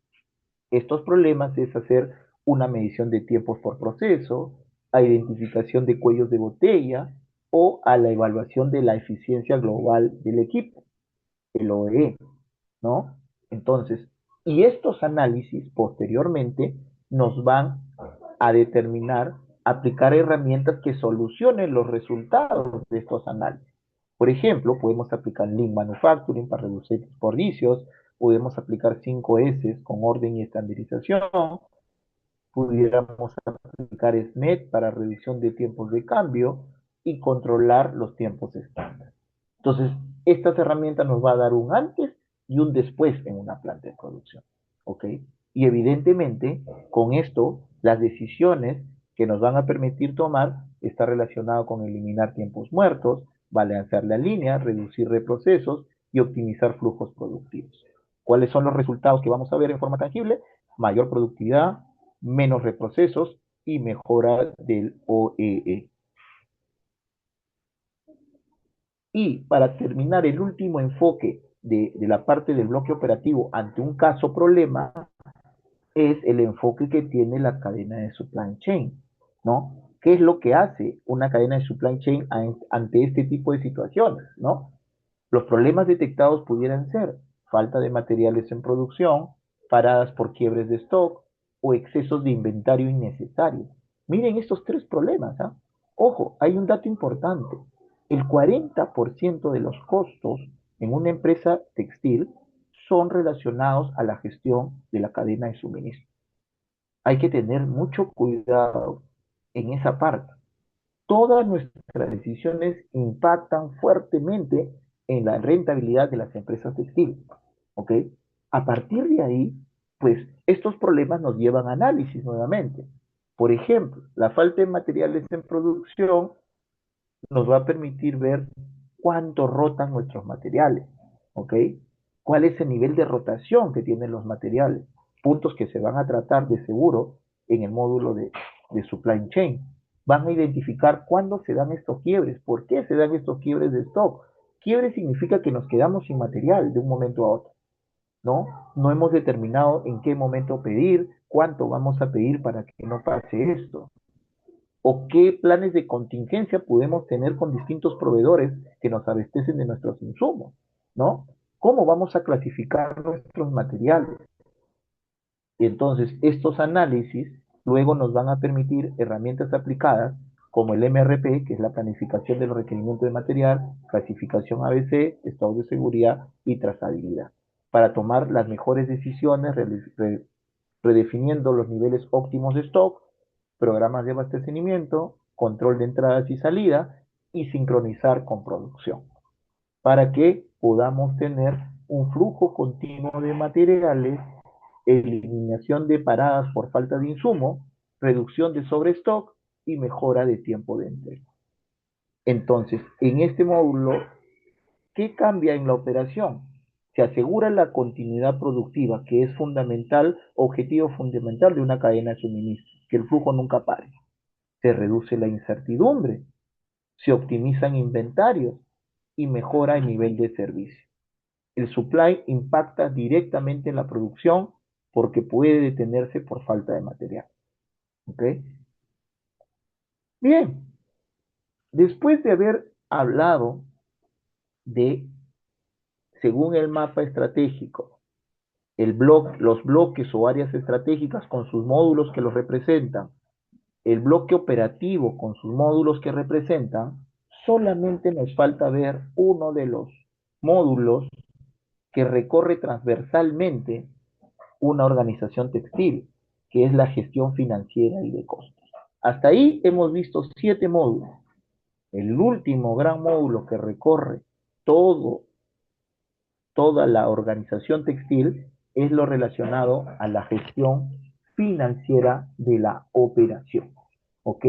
estos problemas es hacer una medición de tiempos por proceso, a identificación de cuellos de botella o a la evaluación de la eficiencia global del equipo, el OEE, ¿no? Entonces, y estos análisis posteriormente nos van a determinar aplicar herramientas que solucionen los resultados de estos análisis. Por ejemplo, podemos aplicar Lean Manufacturing para reducir desperdicios, podemos aplicar 5S con orden y estandarización, pudiéramos aplicar SMET para reducción de tiempos de cambio y controlar los tiempos estándar. Entonces, estas herramientas nos va a dar un antes y un después en una planta de producción. ¿Ok? Y evidentemente, con esto, las decisiones que nos van a permitir tomar está relacionado con eliminar tiempos muertos, balancear la línea, reducir reprocesos y optimizar flujos productivos. ¿Cuáles son los resultados que vamos a ver en forma tangible? Mayor productividad, menos reprocesos y mejora del OEE. Y para terminar, el último enfoque de la parte del bloque operativo ante un caso problema es el enfoque que tiene la cadena de supply chain, ¿no? ¿Qué es lo que hace una cadena de supply chain ante este tipo de situaciones, ¿no? Los problemas detectados pudieran ser falta de materiales en producción, paradas por quiebres de stock o excesos de inventario innecesarios. Miren estos tres problemas, ¿ah? Ojo, hay un dato importante. El 40% de los costos en una empresa textil son relacionados a la gestión de la cadena de suministro. Hay que tener mucho cuidado en esa parte. Todas nuestras decisiones impactan fuertemente en la rentabilidad de las empresas textiles. ¿Ok? A partir de ahí, pues estos problemas nos llevan a análisis nuevamente. Por ejemplo, la falta de materiales en producción nos va a permitir ver cuánto rotan nuestros materiales. ¿Ok? ¿Cuál es el nivel de rotación que tienen los materiales? Puntos que se van a tratar de seguro en el módulo de supply chain. Van a identificar cuándo se dan estos quiebres, por qué se dan estos quiebres de stock. Quiebre significa que nos quedamos sin material de un momento a otro, ¿no? No hemos determinado en qué momento pedir, cuánto vamos a pedir para que no pase esto, o qué planes de contingencia podemos tener con distintos proveedores que nos abastecen de nuestros insumos, ¿no? ¿Cómo vamos a clasificar nuestros materiales? Y entonces, estos análisis luego nos van a permitir herramientas aplicadas como el MRP, que es la planificación de los requerimientos de material, clasificación ABC, estado de seguridad y trazabilidad, para tomar las mejores decisiones, redefiniendo los niveles óptimos de stock, programas de abastecimiento, control de entradas y salidas y sincronizar con producción, para que podamos tener un flujo continuo de materiales, eliminación de paradas por falta de insumo, reducción de sobrestock y mejora de tiempo de entrega. Entonces, en este módulo, ¿qué cambia en la operación? Se asegura la continuidad productiva, que es fundamental, objetivo fundamental de una cadena de suministro, que el flujo nunca pare. Se reduce la incertidumbre, se optimizan inventarios y mejora el nivel de servicio. El supply impacta directamente en la producción porque puede detenerse por falta de material. ¿Ok? Bien, después de haber hablado de, según el mapa estratégico, los bloques o áreas estratégicas con sus módulos que los representan, el bloque operativo con sus módulos que representan, solamente nos falta ver uno de los módulos que recorre transversalmente una organización textil, que es la gestión financiera y de costos. Hasta ahí hemos visto 7 módulos. El último gran módulo que recorre todo, toda la organización textil es lo relacionado a la gestión financiera de la operación. ¿Ok?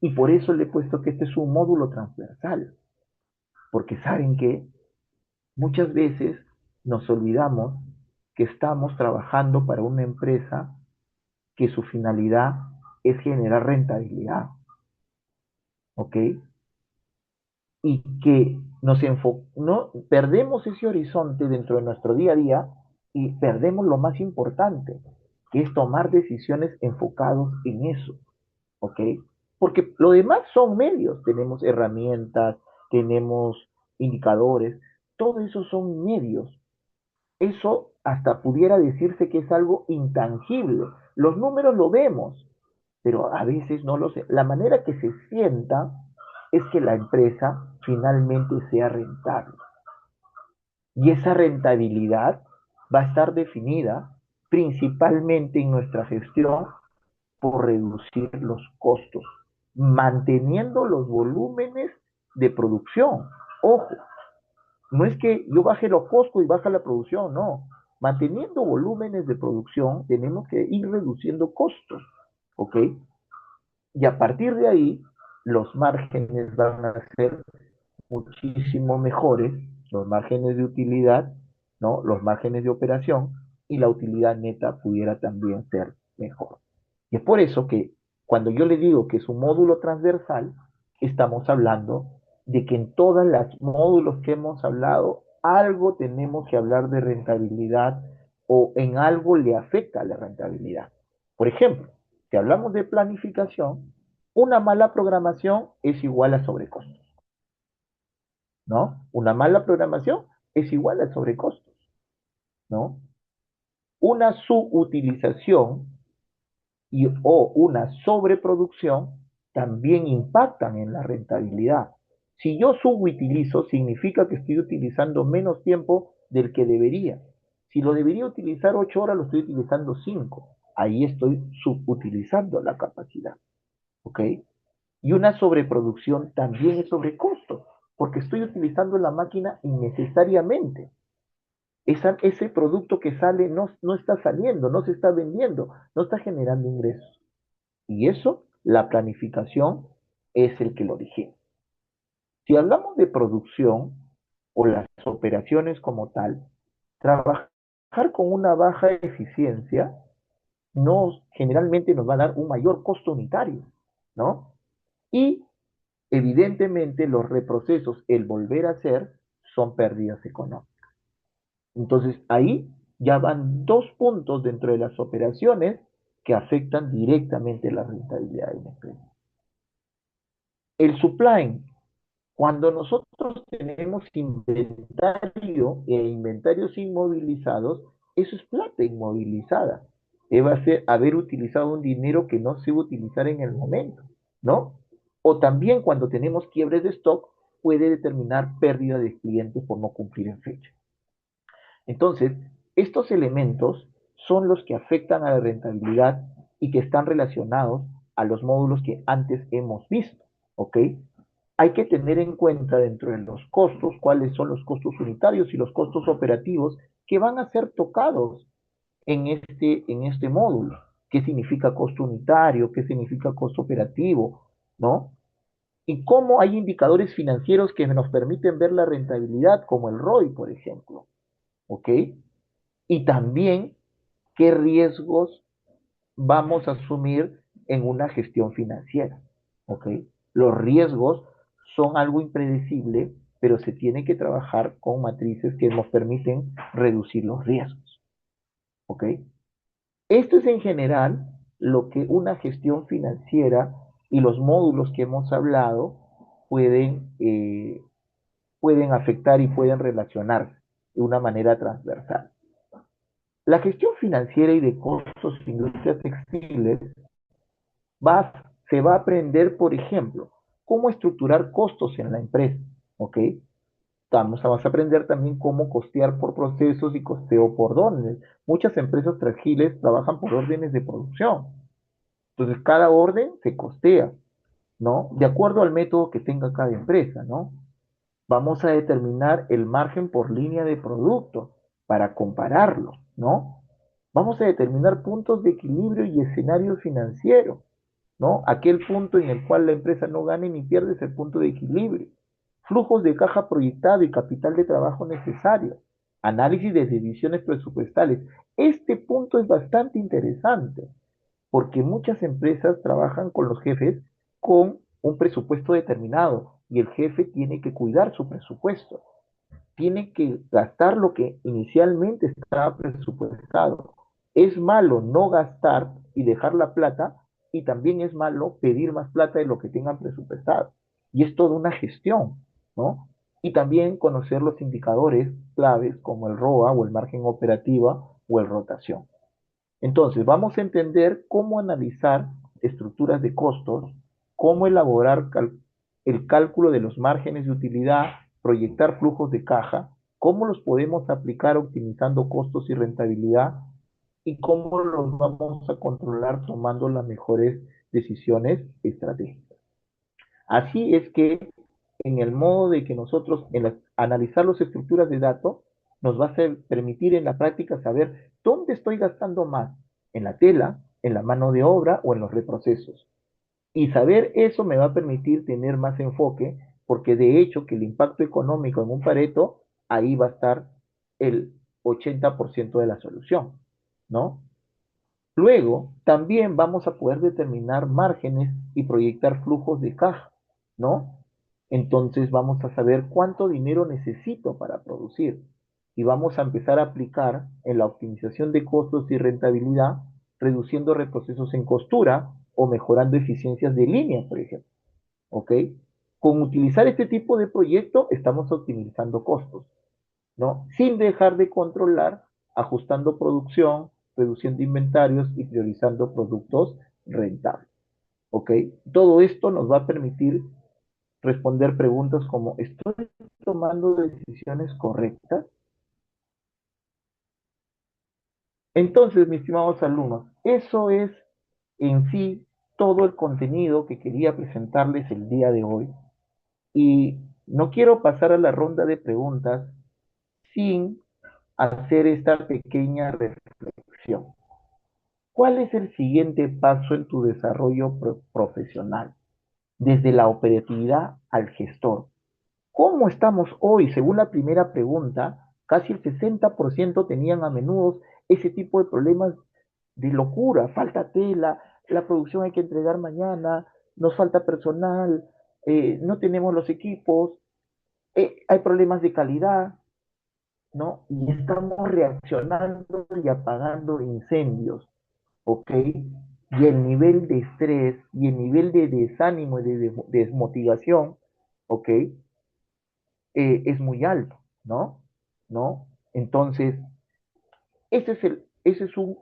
Y por eso le he puesto que este es un módulo transversal, porque saben que muchas veces nos olvidamos que estamos trabajando para una empresa que su finalidad es generar rentabilidad, ¿ok? Y que no perdemos ese horizonte dentro de nuestro día a día y perdemos lo más importante, que es tomar decisiones enfocados en eso, ¿ok? Porque lo demás son medios, tenemos herramientas, tenemos indicadores, todo eso son medios. Eso hasta pudiera decirse que es algo intangible. Los números lo vemos, pero a veces no lo sé. La manera que se sienta es que la empresa finalmente sea rentable. Y esa rentabilidad va a estar definida principalmente en nuestra gestión por reducir los costos, manteniendo los volúmenes de producción. Ojo, no es que yo baje los costos y baja la producción, no. Manteniendo volúmenes de producción, tenemos que ir reduciendo costos, ¿ok? Y a partir de ahí, los márgenes van a ser muchísimo mejores, los márgenes de utilidad, ¿no? Los márgenes de operación y la utilidad neta pudiera también ser mejor. Y es por eso que cuando yo le digo que es un módulo transversal, estamos hablando de que en todos los módulos que hemos hablado, algo tenemos que hablar de rentabilidad o en algo le afecta a la rentabilidad. Por ejemplo, si hablamos de planificación, Una mala programación es igual a sobrecostos, ¿no? Una mala programación es igual a sobrecostos, ¿no? Una subutilización o una sobreproducción también impactan en la rentabilidad. Si yo subutilizo, significa que estoy utilizando menos tiempo del que debería. Si lo debería utilizar 8 horas, lo estoy utilizando 5. Ahí estoy subutilizando la capacidad. ¿Ok? Y una sobreproducción también es sobrecosto, porque estoy utilizando la máquina innecesariamente. Ese producto que sale no está saliendo, no se está vendiendo, no está generando ingresos. Y eso, la planificación es el que lo origina. Si hablamos de producción o las operaciones como tal, trabajar con una baja eficiencia generalmente nos va a dar un mayor costo unitario, ¿no? Y evidentemente los reprocesos, el volver a hacer, son pérdidas económicas. Entonces ahí ya van dos puntos dentro de las operaciones que afectan directamente la rentabilidad de la empresa. El supply, cuando nosotros tenemos inventario e inventarios inmovilizados, eso es plata inmovilizada. Va a ser haber utilizado un dinero que no se va a utilizar en el momento, ¿no? O también cuando tenemos quiebres de stock, puede determinar pérdida de clientes por no cumplir en fecha. Entonces, estos elementos son los que afectan a la rentabilidad y que están relacionados a los módulos que antes hemos visto, ¿ok? Hay que tener en cuenta dentro de los costos cuáles son los costos unitarios y los costos operativos que van a ser tocados en este módulo. ¿Qué significa costo unitario? ¿Qué significa costo operativo? ¿No? Y cómo hay indicadores financieros que nos permiten ver la rentabilidad, como el ROI, por ejemplo. ¿Ok? Y también qué riesgos vamos a asumir en una gestión financiera. ¿Ok? Los riesgos son algo impredecible, pero se tiene que trabajar con matrices que nos permiten reducir los riesgos. ¿Ok? Esto es en general lo que una gestión financiera y los módulos que hemos hablado pueden afectar y pueden relacionarse de una manera transversal. La gestión financiera y de costos de industrias textiles se va a aprender, por ejemplo, cómo estructurar costos en la empresa, ¿ok? Vamos a aprender también cómo costear por procesos y costeo por órdenes. Muchas empresas trajiles trabajan por órdenes de producción. Entonces, cada orden se costea, ¿no? De acuerdo al método que tenga cada empresa, ¿no? Vamos a determinar el margen por línea de producto para compararlo, ¿no? Vamos a determinar puntos de equilibrio y escenario financiero, ¿no? Aquel punto en el cual la empresa no gane ni pierde es el punto de equilibrio. Flujos de caja proyectado y capital de trabajo necesario. Análisis de divisiones presupuestales. Este punto es bastante interesante porque muchas empresas trabajan con los jefes con un presupuesto determinado y el jefe tiene que cuidar su presupuesto, tiene que gastar lo que inicialmente estaba presupuestado. Es malo no gastar y dejar la plata y también es malo pedir más plata de lo que tengan presupuestado. Y es toda una gestión, ¿no? Y también conocer los indicadores claves como el ROA o el margen operativa o el rotación. Entonces, vamos a entender cómo analizar estructuras de costos, cómo elaborar el cálculo de los márgenes de utilidad, proyectar flujos de caja, cómo los podemos aplicar optimizando costos y rentabilidad y cómo los vamos a controlar tomando las mejores decisiones estratégicas. Así es que en el modo de que nosotros, analizar las estructuras de datos, nos va a permitir en la práctica saber dónde estoy gastando más, en la tela, en la mano de obra o en los reprocesos. Y saber eso me va a permitir tener más enfoque, porque de hecho que el impacto económico en un Pareto, ahí va a estar el 80% de la solución, ¿no? Luego, también vamos a poder determinar márgenes y proyectar flujos de caja, ¿no? Entonces vamos a saber cuánto dinero necesito para producir y vamos a empezar a aplicar en la optimización de costos y rentabilidad reduciendo reprocesos en costura o mejorando eficiencias de línea, por ejemplo. ¿Ok? Con utilizar este tipo de proyecto estamos optimizando costos, ¿no? Sin dejar de controlar, ajustando producción, reduciendo inventarios y priorizando productos rentables. ¿Ok? Todo esto nos va a permitir responder preguntas como, ¿estoy tomando decisiones correctas? Entonces, mis estimados alumnos, eso es en sí todo el contenido que quería presentarles el día de hoy. Y no quiero pasar a la ronda de preguntas sin hacer esta pequeña reflexión. ¿Cuál es el siguiente paso en tu desarrollo profesional? Desde la operatividad al gestor. ¿Cómo estamos hoy? Según la primera pregunta, casi el 60% tenían a menudo ese tipo de problemas de locura. Falta tela, la producción hay que entregar mañana, nos falta personal, no tenemos los equipos, hay problemas de calidad, ¿no? Y estamos reaccionando y apagando incendios, ¿ok? Y el nivel de estrés y el nivel de desánimo y de desmotivación, ¿ok? Es muy alto, ¿no? ¿No? Entonces, ese es un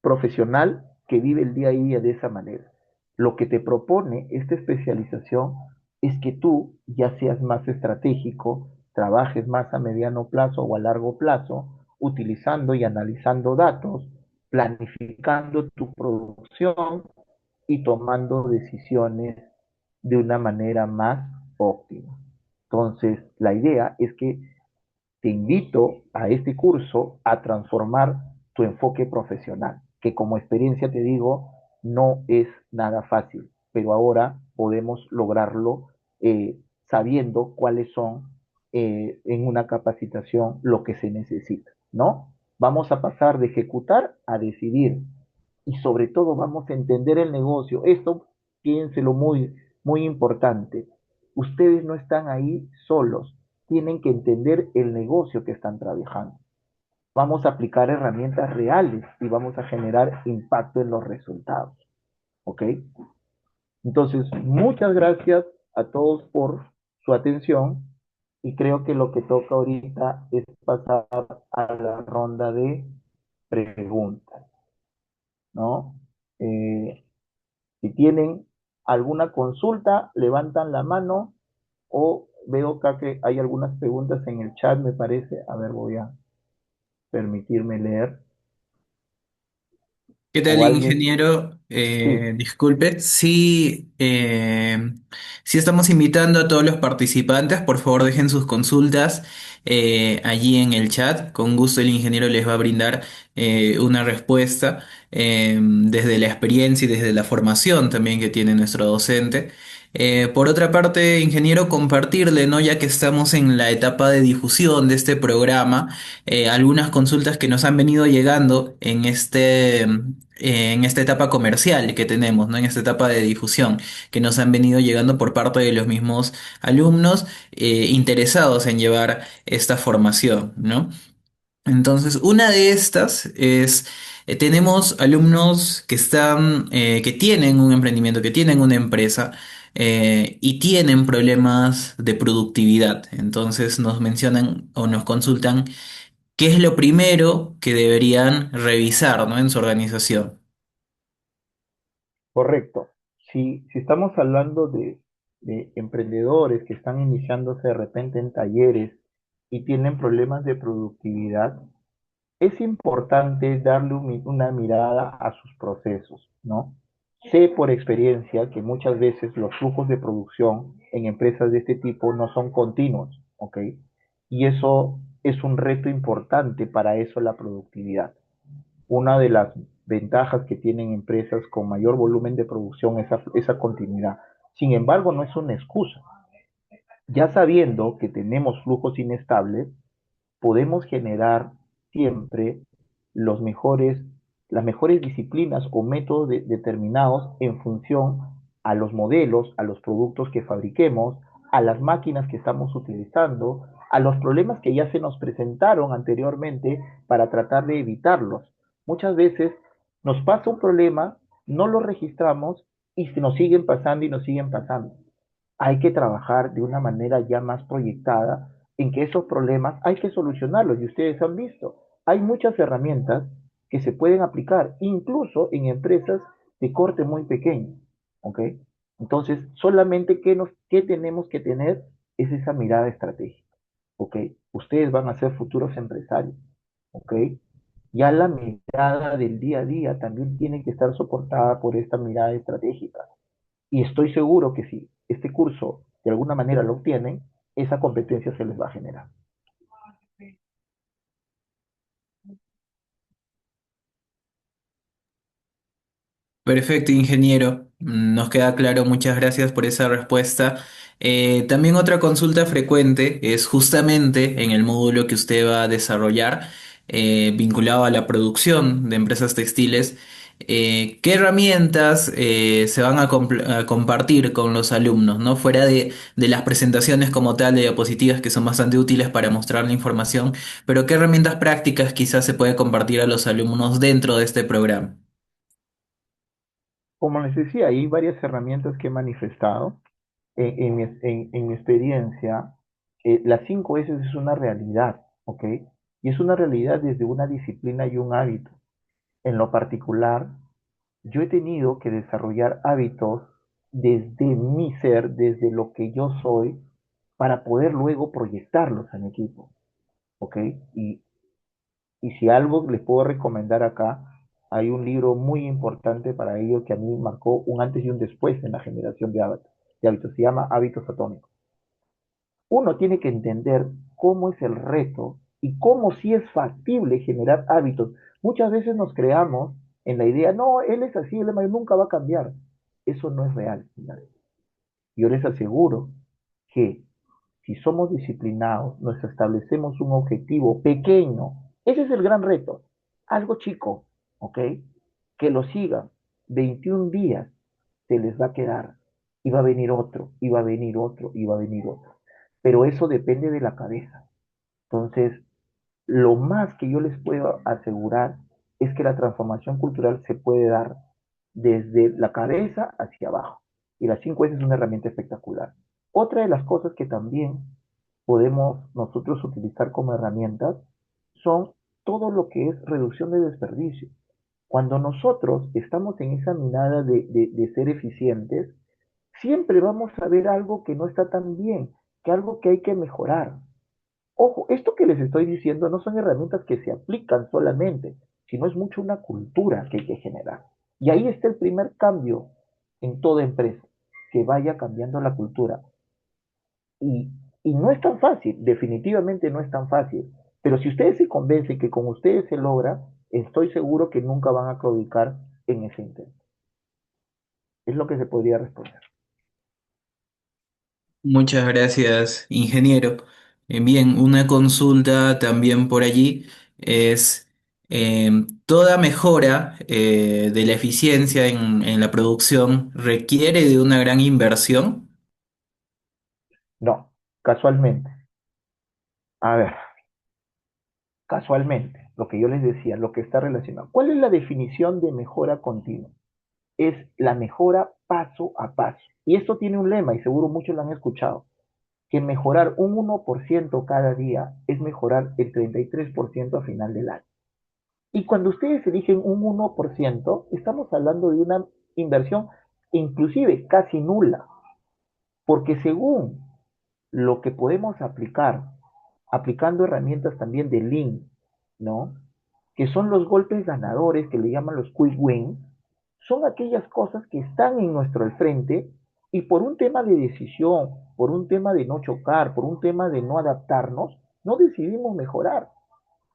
profesional que vive el día a día de esa manera. Lo que te propone esta especialización es que tú ya seas más estratégico, trabajes más a mediano plazo o a largo plazo, utilizando y analizando datos, planificando tu producción y tomando decisiones de una manera más óptima. Entonces, la idea es que te invito a este curso a transformar tu enfoque profesional, que como experiencia te digo, no es nada fácil, pero ahora podemos lograrlo sabiendo cuáles son en una capacitación lo que se necesita, ¿no? Vamos a pasar de ejecutar a decidir y sobre todo vamos a entender el negocio. Esto, piénselo muy, muy importante. Ustedes no están ahí solos, tienen que entender el negocio que están trabajando. Vamos a aplicar herramientas reales y vamos a generar impacto en los resultados. ¿Ok? Entonces, muchas gracias a todos por su atención y creo que lo que toca ahorita es pasar a la ronda de preguntas, ¿no? Eh, si tienen alguna consulta, levantan la mano o veo acá que hay algunas preguntas en el chat, me parece. A ver, voy a permitirme leer. ¿Qué tal, O alguien, ingeniero? sí, Disculpe. Sí, sí estamos invitando a todos los participantes. Por favor, dejen sus consultas allí en el chat. Con gusto el ingeniero les va a brindar una respuesta desde la experiencia y desde la formación también que tiene nuestro docente. Por otra parte, ingeniero, compartirle, ¿no? Ya que estamos en la etapa de difusión de este programa, algunas consultas que nos han venido llegando en esta etapa comercial que tenemos, ¿no? En esta etapa de difusión que nos han venido llegando por parte de los mismos alumnos interesados en llevar esta formación, ¿no? Entonces, una de estas es, tenemos alumnos que que tienen un emprendimiento, que tienen una empresa y tienen problemas de productividad. Entonces nos mencionan o nos consultan qué es lo primero que deberían revisar, ¿no? En su organización. correcto. Si estamos hablando de emprendedores que están iniciándose de repente en talleres y tienen problemas de productividad, es importante darle una mirada a sus procesos, ¿no? Sé por experiencia que muchas veces los flujos de producción en empresas de este tipo no son continuos, ¿ok? Y eso es un reto importante para eso la productividad. Una de las ventajas que tienen empresas con mayor volumen de producción es esa continuidad. Sin embargo, no es una excusa. Ya sabiendo que tenemos flujos inestables, podemos generar siempre los mejores, las mejores disciplinas o métodos determinados en función a los modelos, a los productos que fabriquemos, a las máquinas que estamos utilizando, a los problemas que ya se nos presentaron anteriormente para tratar de evitarlos. Muchas veces Nos pasa un problema, no lo registramos y se nos siguen pasando y nos siguen pasando. Hay que trabajar de una manera ya más proyectada en que esos problemas hay que solucionarlos y ustedes han visto, hay muchas herramientas que se pueden aplicar, incluso en empresas de corte muy pequeño, ¿ok? Entonces, solamente qué tenemos que tener es esa mirada estratégica, ¿ok? Ustedes van a ser futuros empresarios, ¿ok? Ya la mirada del día a día también tiene que estar soportada por esta mirada estratégica. Y estoy seguro que si este curso de alguna manera lo obtienen, esa competencia se les va a generar. Perfecto, ingeniero. Nos queda claro. Muchas gracias por esa respuesta. También otra consulta frecuente es justamente en el módulo que usted va a desarrollar, vinculado a la producción de empresas textiles. ¿Qué herramientas se van a compartir con los alumnos, ¿no? Fuera de las presentaciones como tal de diapositivas que son bastante útiles para mostrar la información, pero ¿qué herramientas prácticas quizás se puede compartir a los alumnos dentro de este programa? Como les decía, hay varias herramientas que he manifestado. En mi experiencia, las 5 S es una realidad, ¿ok? Y es una realidad desde una disciplina y un hábito. En lo particular, yo he tenido que desarrollar hábitos desde mi ser, desde lo que yo soy, para poder luego proyectarlos en equipo, ¿ok? Y Y si algo les puedo recomendar acá, hay un libro muy importante para ello que a mí marcó un antes y un después en la generación de hábitos. Se llama Hábitos Atómicos. Uno tiene que entender cómo es el reto y cómo sí es factible generar hábitos. Muchas veces nos creamos en la idea, no, él es así, él nunca va a cambiar. Eso no es real, señores. Yo les aseguro que si somos disciplinados, nos establecemos un objetivo pequeño, ese es el gran reto, algo chico, ¿ok? Que lo sigan 21 días, se les va a quedar, y va a venir otro, y va a venir otro, y va a venir otro. Pero eso depende de la cabeza. Entonces, lo más que yo les puedo asegurar es que la transformación cultural se puede dar desde la cabeza hacia abajo. Y las 5 S es una herramienta espectacular. Otra de las cosas que también podemos nosotros utilizar como herramientas son todo lo que es reducción de desperdicio. Cuando nosotros estamos en esa mirada de ser eficientes, siempre vamos a ver algo que no está tan bien, que algo que hay que mejorar. Ojo, esto que les estoy diciendo no son herramientas que se aplican solamente, sino es mucho una cultura que hay que generar. Y ahí está el primer cambio en toda empresa, que vaya cambiando la cultura. Y, y no es tan fácil, definitivamente no es tan fácil. Pero si ustedes se convencen que con ustedes se logra, estoy seguro que nunca van a claudicar en ese intento. Es lo que se podría responder. Muchas gracias, ingeniero. Bien, una consulta también por allí es, ¿toda mejora de la eficiencia en la producción requiere de una gran inversión? No, casualmente. A ver, casualmente, lo que yo les decía, lo que está relacionado. ¿Cuál es la definición de mejora continua? Es la mejora paso a paso. Y esto tiene un lema, y seguro muchos lo han escuchado, que mejorar un 1% cada día es mejorar el 33% a final del año. Y cuando ustedes eligen un 1%, estamos hablando de una inversión inclusive casi nula, porque según lo que podemos aplicar, aplicando herramientas también de Lean, ¿no? Que son los golpes ganadores, que le llaman los quick wins, son aquellas cosas que están en nuestro frente y por un tema de decisión, por un tema de no chocar, por un tema de no adaptarnos, no decidimos mejorar.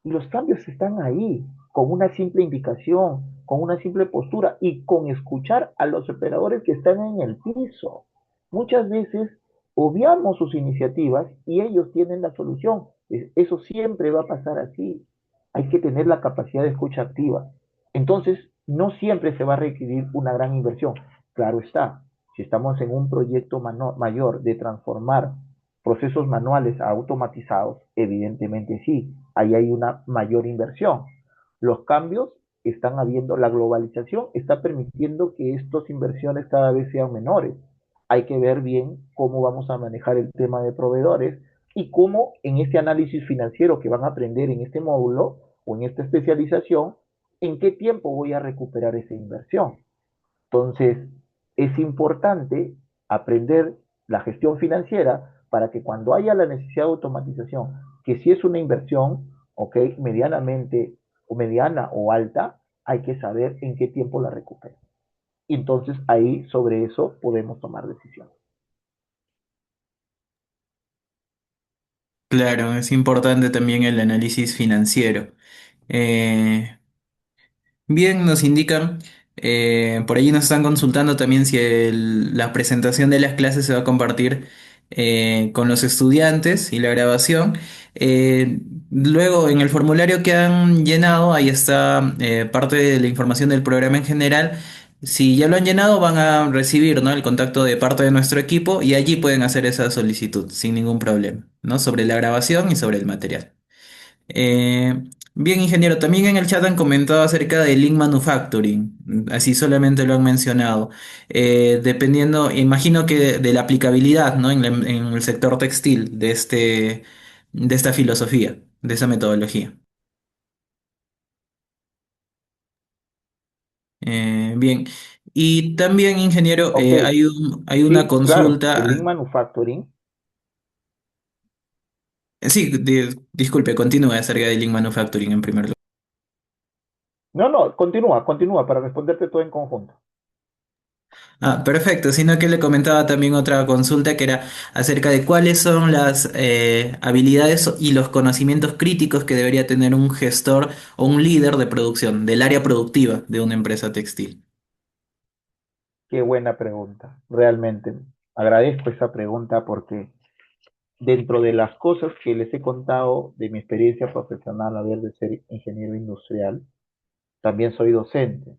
Y los cambios están ahí, con una simple indicación, con una simple postura y con escuchar a los operadores que están en el piso. Muchas veces obviamos sus iniciativas y ellos tienen la solución. Eso siempre va a pasar así. Hay que tener la capacidad de escucha activa. Entonces, no siempre se va a requerir una gran inversión. Claro está, si estamos en un proyecto mayor de transformar procesos manuales a automatizados, evidentemente sí, ahí hay una mayor inversión. Los cambios están habiendo, la globalización está permitiendo que estas inversiones cada vez sean menores. Hay que ver bien cómo vamos a manejar el tema de proveedores y cómo en este análisis financiero que van a aprender en este módulo o en esta especialización, en qué tiempo voy a recuperar esa inversión. Entonces, es importante aprender la gestión financiera para que cuando haya la necesidad de automatización, que si es una inversión, ok, medianamente o mediana o alta, hay que saber en qué tiempo la recupera. Y entonces ahí sobre eso podemos tomar decisiones. Claro, es importante también el análisis financiero. Eh, Bien, nos indican, por allí nos están consultando también si la presentación de las clases se va a compartir con los estudiantes y la grabación. Eh, Luego, en el formulario que han llenado, ahí está parte de la información del programa en general. Si ya lo han llenado, van a recibir, ¿no?, el contacto de parte de nuestro equipo y allí pueden hacer esa solicitud sin ningún problema, ¿no?, sobre la grabación y sobre el material. Bien, ingeniero, también en el chat han comentado acerca del Lean Manufacturing, así solamente lo han mencionado. Dependiendo, imagino que de la aplicabilidad, ¿no?, en el sector textil de esta filosofía, de esa metodología. Bien, y también, ingeniero, Ok, hay una sí, claro, consulta. el Lean Manufacturing. Sí, disculpe, continúe acerca del Lean Manufacturing en primer lugar. No, no, continúa, continúa para responderte todo en conjunto. Ah, perfecto, sino que le comentaba también otra consulta que era acerca de cuáles son las habilidades y los conocimientos críticos que debería tener un gestor o un líder de producción del área productiva de una empresa textil. Qué buena pregunta, realmente. Agradezco esa pregunta porque dentro de las cosas que les he contado de mi experiencia profesional, a ver, de ser ingeniero industrial, también soy docente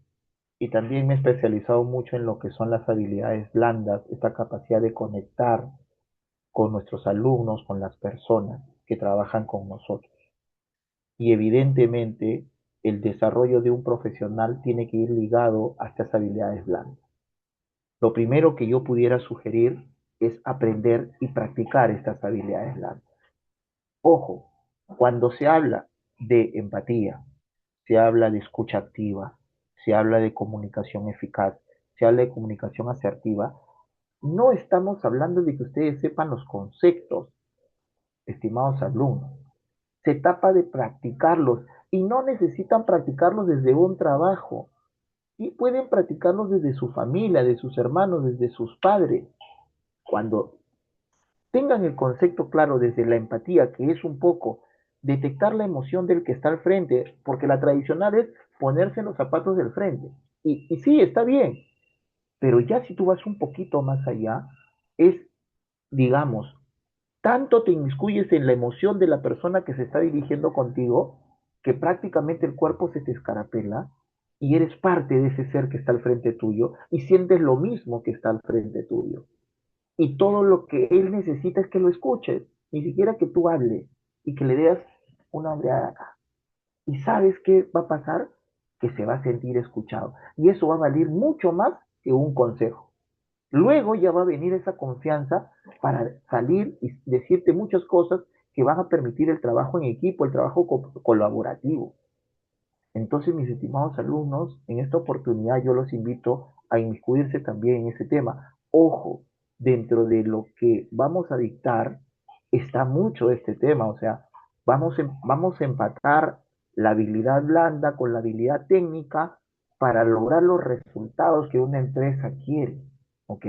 y también me he especializado mucho en lo que son las habilidades blandas, esta capacidad de conectar con nuestros alumnos, con las personas que trabajan con nosotros. Y evidentemente el desarrollo de un profesional tiene que ir ligado a estas habilidades blandas. Lo primero que yo pudiera sugerir es aprender y practicar estas habilidades blandas. Ojo, cuando se habla de empatía, se habla de escucha activa, se habla de comunicación eficaz, se habla de comunicación asertiva, no estamos hablando de que ustedes sepan los conceptos, estimados alumnos. Se trata de practicarlos y no necesitan practicarlos desde un trabajo y pueden practicarlos desde su familia, de sus hermanos, desde sus padres. Cuando tengan el concepto claro desde la empatía, que es un poco detectar la emoción del que está al frente, porque la tradicional es ponerse en los zapatos del frente. Y sí, está bien, pero ya si tú vas un poquito más allá, es, digamos, tanto te inmiscuyes en la emoción de la persona que se está dirigiendo contigo, que prácticamente el cuerpo se te escarapela y eres parte de ese ser que está al frente tuyo y sientes lo mismo que está al frente tuyo y todo lo que él necesita es que lo escuches, ni siquiera que tú hables y que le des una oreada acá. ¿Y sabes qué va a pasar? Que se va a sentir escuchado. Y eso va a valer mucho más que un consejo. Luego ya va a venir esa confianza para salir y decirte muchas cosas que van a permitir el trabajo en equipo, el trabajo colaborativo. Entonces, mis estimados alumnos, en esta oportunidad yo los invito a inmiscuirse también en ese tema. Ojo, dentro de lo que vamos a dictar está mucho este tema, o sea, vamos a empatar la habilidad blanda con la habilidad técnica para lograr los resultados que una empresa quiere. ¿Ok?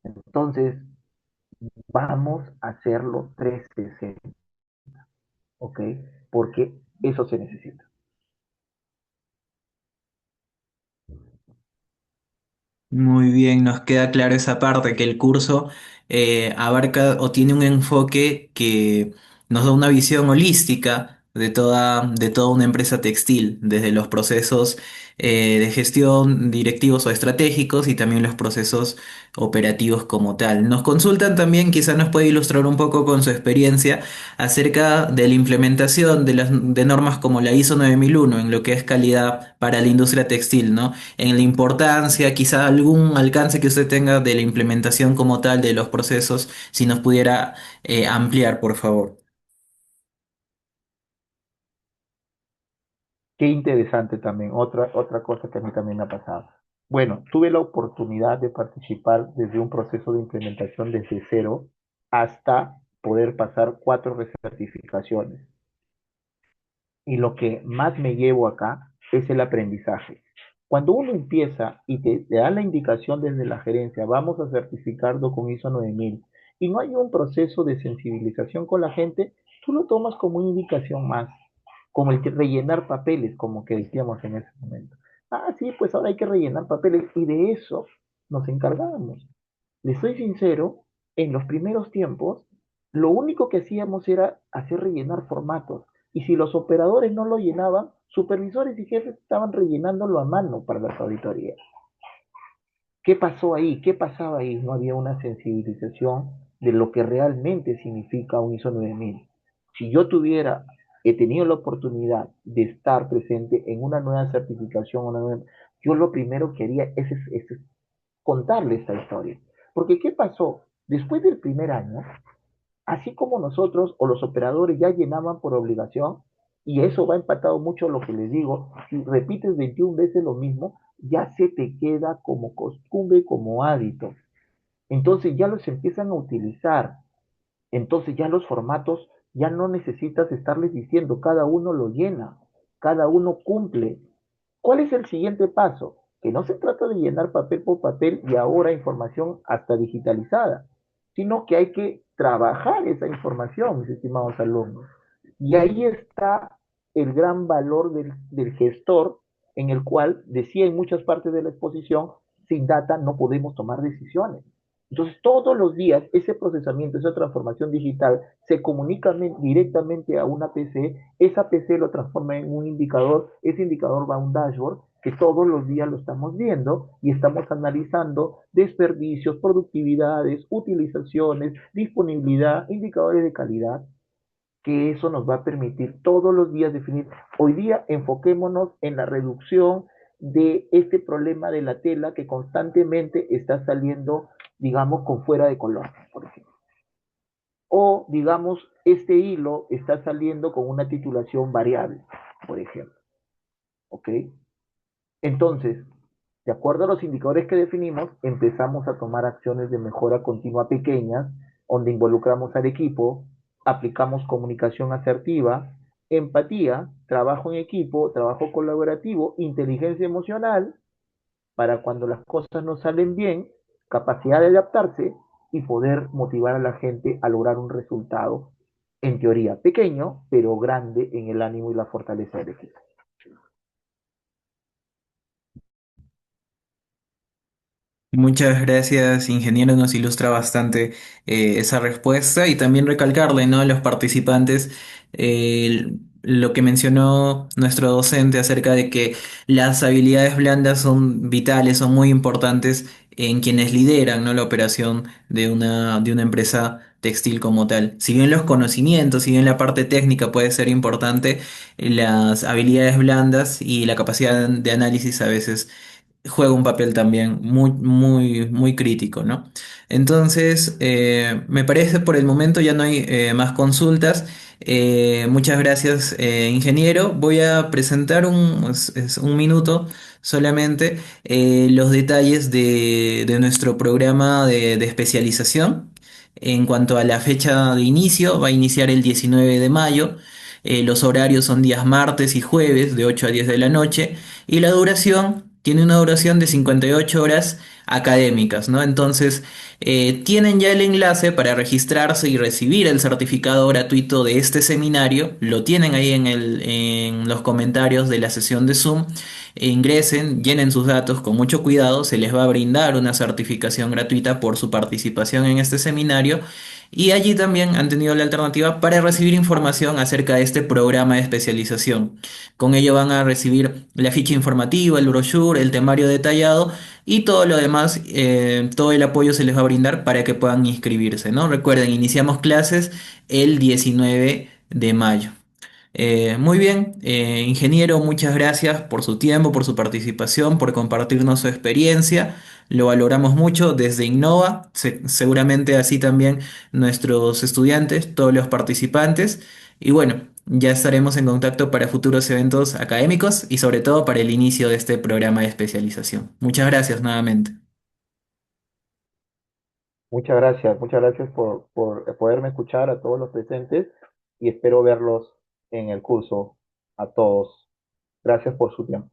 Entonces, vamos a hacerlo 360. ¿Ok? Porque eso se necesita. Muy bien, nos queda claro esa parte, que el curso abarca o tiene un enfoque que nos da una visión holística de toda una empresa textil, desde los procesos de gestión, directivos o estratégicos y también los procesos operativos como tal. Nos consultan también, quizás nos puede ilustrar un poco con su experiencia acerca de la implementación de normas como la ISO 9001 en lo que es calidad para la industria textil, ¿no? En la importancia, quizá algún alcance que usted tenga de la implementación como tal de los procesos, si nos pudiera ampliar, por favor. Qué interesante también, otra cosa que a mí también me ha pasado. Bueno, tuve la oportunidad de participar desde un proceso de implementación desde cero hasta poder pasar 4 recertificaciones. Y lo que más me llevo acá es el aprendizaje. Cuando uno empieza y te da la indicación desde la gerencia, vamos a certificarlo con ISO 9000, y no hay un proceso de sensibilización con la gente, tú lo tomas como una indicación más, como el que rellenar papeles, como que decíamos en ese momento. Ah, sí, pues ahora hay que rellenar papeles, y de eso nos encargábamos. Les soy sincero, en los primeros tiempos, lo único que hacíamos era hacer rellenar formatos. Y si los operadores no lo llenaban, supervisores y jefes estaban rellenándolo a mano para las auditorías. ¿Qué pasó ahí? ¿Qué pasaba ahí? No había una sensibilización de lo que realmente significa un ISO 9000. Si yo he tenido la oportunidad de estar presente en una nueva certificación, yo lo primero que haría es contarle esta historia. Porque ¿qué pasó? Después del primer año, así como nosotros o los operadores ya llenaban por obligación, y eso va empatado mucho a lo que les digo, si repites 21 veces lo mismo, ya se te queda como costumbre, como hábito. Entonces ya los empiezan a utilizar. Entonces ya los formatos ya no necesitas estarles diciendo, cada uno lo llena, cada uno cumple. ¿Cuál es el siguiente paso? Que no se trata de llenar papel por papel y ahora información hasta digitalizada, sino que hay que trabajar esa información, mis estimados alumnos. Y ahí está el gran valor del gestor, en el cual decía en muchas partes de la exposición, sin data no podemos tomar decisiones. Entonces, todos los días ese procesamiento, esa transformación digital se comunica directamente a una PC, esa PC lo transforma en un indicador, ese indicador va a un dashboard que todos los días lo estamos viendo y estamos analizando desperdicios, productividades, utilizaciones, disponibilidad, indicadores de calidad, que eso nos va a permitir todos los días definir. Hoy día enfoquémonos en la reducción de este problema de la tela que constantemente está saliendo, digamos, con fuera de color, por ejemplo. O, digamos, este hilo está saliendo con una titulación variable, por ejemplo. ¿Ok? Entonces, de acuerdo a los indicadores que definimos, empezamos a tomar acciones de mejora continua pequeñas, donde involucramos al equipo, aplicamos comunicación asertiva, empatía, trabajo en equipo, trabajo colaborativo, inteligencia emocional, para cuando las cosas no salen bien, capacidad de adaptarse y poder motivar a la gente a lograr un resultado, en teoría pequeño, pero grande en el ánimo y la fortaleza del equipo. Muchas gracias, ingeniero. Nos ilustra bastante esa respuesta y también recalcarle, ¿no? A los participantes lo que mencionó nuestro docente acerca de que las habilidades blandas son vitales, son muy importantes en quienes lideran, ¿no? La operación de una empresa textil como tal. Si bien los conocimientos, si bien la parte técnica puede ser importante, las habilidades blandas y la capacidad de análisis a veces juega un papel también muy crítico, ¿no? Entonces, me parece por el momento ya no hay más consultas. Muchas gracias, ingeniero. Voy a presentar es un minuto solamente los detalles de nuestro programa de especialización. En cuanto a la fecha de inicio, va a iniciar el 19 de mayo. Los horarios son días martes y jueves de 8 a 10 de la noche y la duración tiene una duración de 58 horas académicas, ¿no? Entonces, tienen ya el enlace para registrarse y recibir el certificado gratuito de este seminario. Lo tienen ahí en los comentarios de la sesión de Zoom. Ingresen, llenen sus datos con mucho cuidado. Se les va a brindar una certificación gratuita por su participación en este seminario. Y allí también han tenido la alternativa para recibir información acerca de este programa de especialización. Con ello van a recibir la ficha informativa, el brochure, el temario detallado y todo lo demás, todo el apoyo se les va a brindar para que puedan inscribirse, ¿no? Recuerden, iniciamos clases el 19 de mayo. Muy bien, ingeniero, muchas gracias por su tiempo, por su participación, por compartirnos su experiencia. Lo valoramos mucho desde Innova, seguramente así también nuestros estudiantes, todos los participantes. Y bueno, ya estaremos en contacto para futuros eventos académicos y sobre todo para el inicio de este programa de especialización. Muchas gracias nuevamente. Muchas gracias por poderme escuchar a todos los presentes y espero verlos en el curso a todos. Gracias por su tiempo.